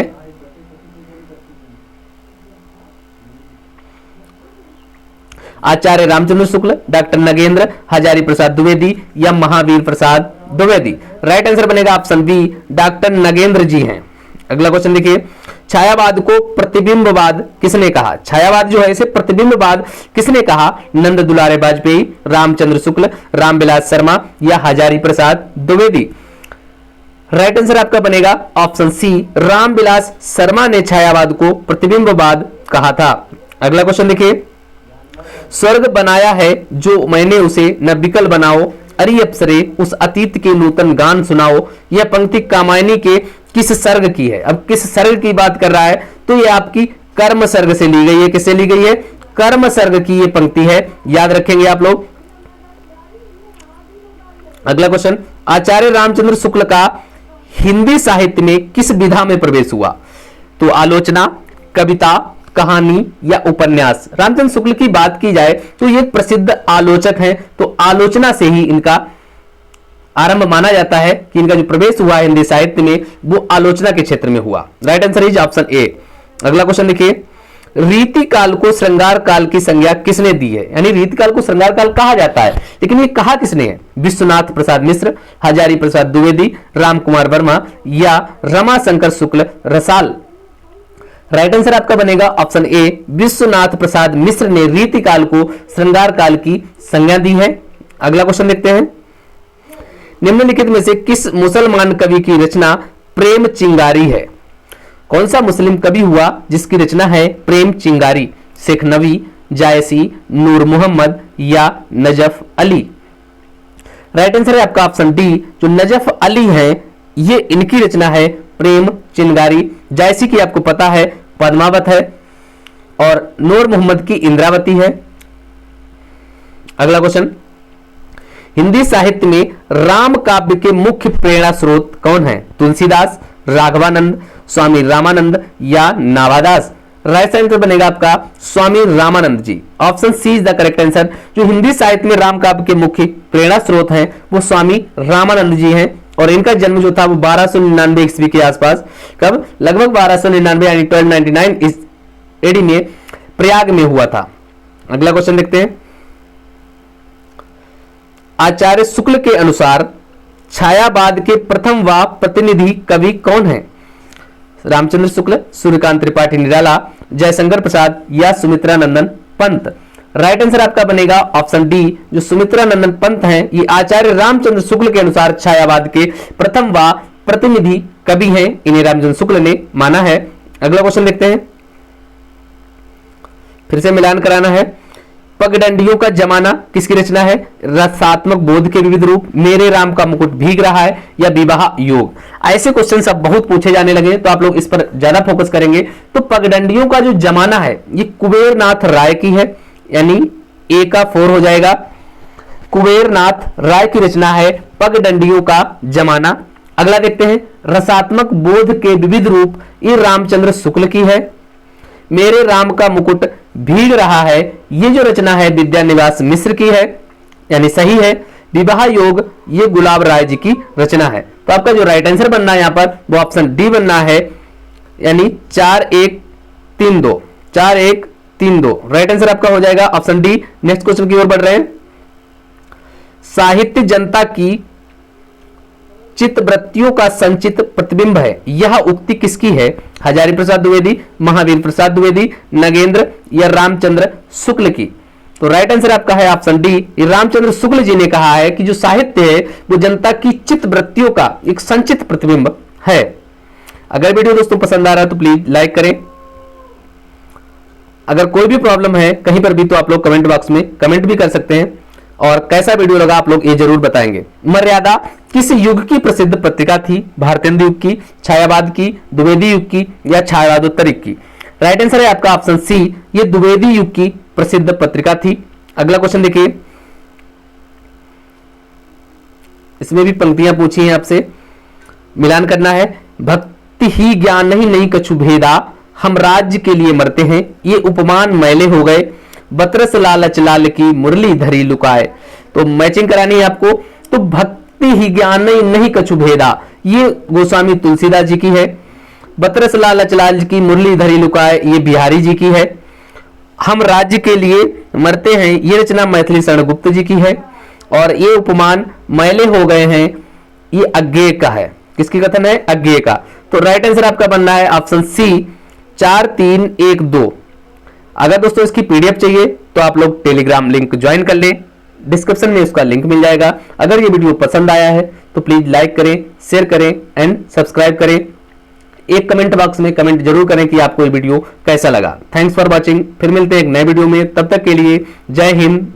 आचार्य रामचंद्र शुक्ल, डॉक्टर नगेंद्र, हजारी प्रसाद द्विवेदी या महावीर प्रसाद द्विवेदी। राइट आंसर बनेगा ऑप्शन बी, डॉक्टर नगेंद्र जी हैं। अगला क्वेश्चन देखिए। छायावाद को प्रतिबिंबवाद किसने कहा? छायावाद जो है इसे प्रतिबिंबवाद किसने कहा? नंद दुलारे वाजपेयी, रामचंद्र शुक्ल, रामविलास शर्मा या हजारी प्रसाद द्विवेदी। राइट आंसर आपका बनेगा ऑप्शन सी, रामविलास शर्मा ने छायावाद को प्रतिबिंबवाद कहा था। अगला क्वेश्चन देखिए। स्वर्ग बनाया है जो मैंने उसे न विकल बनाओ, अरे अप्सरे उस अतीत के नूतन गान सुनाओ। यह पंक्ति कामायनी के किस सर्ग की है? अब किस सर्ग की बात कर रहा है? तो ये आपकी कर्म सर्ग से ली गई है। किससे ली गई है? कर्म सर्ग की ये पंक्ति है, याद रखेंगे आप लोग। अगला क्वेश्चन। आचार्य रामचंद्र शुक्ल का हिंदी साहित्य में किस विधा में प्रवेश हुआ? तो आलोचना, कविता, कहानी या उपन्यास। रामचंद्र शुक्ल की बात की जाए तो ये प्रसिद्ध आलोचक हैं, तो आलोचना से ही इनका आरंभ माना जाता है कि इनका जो प्रवेश हुआ है हिंदी साहित्य में वो आलोचना के क्षेत्र में हुआ। Right answer is option A. अगला क्वेश्चन देखिए। रीति काल को श्रृंगार काल की संज्ञा किसने दी है? यानी रीति काल को श्रृंगार काल कहा जाता है, लेकिन ये कहा किसने है? विश्वनाथ प्रसाद मिश्र, हजारी प्रसाद द्विवेदी, राम कुमार वर्मा या रमाशंकर शुक्ल रसाल। राइट आंसर आपका बनेगा ऑप्शन ए, विश्वनाथ प्रसाद मिश्र ने रीति काल को श्रृंगार काल की संज्ञा दी है। अगला क्वेश्चन देखते हैं। निम्नलिखित में से किस मुसलमान कवि की रचना प्रेम चिंगारी है? कौन सा मुस्लिम कवि हुआ जिसकी रचना है प्रेम चिंगारी? शेख नवी, जायसी, नूर मोहम्मद या नजफ अली। राइट आंसर है आपका ऑप्शन डी, जो नजफ अली है ये इनकी रचना है प्रेम चिंगारी। जायसी की आपको पता है पद्मावत है और नूर मोहम्मद की इंद्रावती है। अगला क्वेश्चन। हिंदी साहित्य में राम काव्य के मुख्य प्रेरणा स्रोत कौन है? तुलसीदास, राघवानंद, स्वामी रामानंद या नावादास। राइट आंसर बनेगा आपका Swami Ramanand ji. Option C is the correct answer. जो हिंदी साहित्य में राम काव्य के मुख्य प्रेरणा स्रोत हैं वो स्वामी रामानंद जी हैं, और इनका जन्म जो था वो 1299 ईस्वी के आसपास, कब? लगभग 1299 यानी 1299 एडी में प्रयाग में हुआ था। अगला क्वेश्चन देखते हैं। आचार्य शुक्ल के अनुसार छायावाद के प्रथम व प्रतिनिधि कवि कौन है? रामचंद्र शुक्ल, सूर्यकांत त्रिपाठी निराला, जयशंकर प्रसाद या सुमित्रा नंदन पंत। राइट आंसर आपका बनेगा ऑप्शन डी, जो सुमित्रा नंदन पंत हैं ये आचार्य रामचंद्र शुक्ल के अनुसार छायावाद के प्रथम व प्रतिनिधि कवि हैं, इन्हें रामचंद्र शुक्ल ने माना है। अगला क्वेश्चन देखते हैं। फिर से मिलान कराना है। पगडंडियों का जमाना किसकी रचना है? रसात्मक बोध के विविध रूप, मेरे राम का मुकुट भीग रहा है, या विवाह योग। ऐसे क्वेश्चन अब बहुत पूछे जाने लगे तो आप लोग इस पर ज्यादा फोकस करेंगे। तो पगडंडियों का जो जमाना है ये कुबेरनाथ राय की है, यानी ए का 4 हो जाएगा। कुबेरनाथ राय की रचना है पगडंडियों का जमाना। अगला देखते हैं, रसात्मक बोध के विविध रूप, ये रामचंद्र शुक्ल की है। मेरे राम का मुकुट भीग रहा है, ये जो रचना है विद्यानिवास मिश्र की है, यानी सही है। विवाह योग ये गुलाब राय जी की रचना है। तो आपका जो राइट आंसर बनना है यहां पर वो ऑप्शन डी बनना है, यानी 4132, 4132 राइट आंसर आपका हो जाएगा ऑप्शन डी। नेक्स्ट क्वेश्चन की ओर बढ़ रहे हैं। साहित्य जनता की चित्तवृत्तियों का संचित प्रतिबिंब है, यह उक्ति किसकी है? हजारी प्रसाद द्विवेदी, महावीर प्रसाद द्विवेदी, नगेंद्र या रामचंद्र शुक्ल की। तो राइट आंसर आपका है ऑप्शन डी, रामचंद्र शुक्ल जी ने कहा है कि जो साहित्य है वो जनता की चित्तवृत्तियों का एक संचित प्रतिबिंब है। अगर वीडियो दोस्तों पसंद आ रहा है तो प्लीज लाइक करें। अगर कोई भी प्रॉब्लम है कहीं पर भी तो आप लोग कमेंट बॉक्स में कमेंट भी कर सकते हैं, और कैसा वीडियो लगा आप लोग ये जरूर बताएंगे। मर्यादा किस युग की प्रसिद्ध पत्रिका थी? भारतेंदु युग की, छायावाद की, द्विवेदी युग की या छायावादोत्तरिक की? राइट आंसर है आपका ऑप्शन सी, ये द्विवेदी युग की प्रसिद्ध पत्रिका थी। अगला क्वेश्चन देखिए, इसमें भी पंक्तियां पूछी हैं आपसे, मिलान करना है। भक्ति ही ज्ञान नहीं कछु भेदा, हम राज्य के लिए मरते हैं, ये उपमान मैले हो गए, बतरस लालच लाल की मुरली धरी लुकाए। तो मैचिंग करानी है आपको। तो भक्ति ही ज्ञान नहीं कछु भेदा ये गोस्वामी तुलसीदास जी की है। बतरस लालच लाल की मुरली धरी लुकाए ये बिहारी जी की है। हम राज्य के लिए मरते हैं ये रचना मैथिली शरण गुप्त जी की है। और ये उपमान मैले हो गए हैं ये अज्ञेय का है। किसकी कथन है? अज्ञेय का। तो राइट आंसर आपका बनना है ऑप्शन सी, 4312। अगर दोस्तों इसकी पीडीएफ चाहिए तो आप लोग टेलीग्राम लिंक ज्वाइन कर लें, डिस्क्रिप्शन में उसका लिंक मिल जाएगा। अगर ये वीडियो पसंद आया है तो प्लीज लाइक करें, शेयर करें एंड सब्सक्राइब करें। एक कमेंट बॉक्स में कमेंट जरूर करें कि आपको ये वीडियो कैसा लगा। Thanks for watching. फिर मिलते हैं एक नए वीडियो में, तब तक के लिए जय हिंद।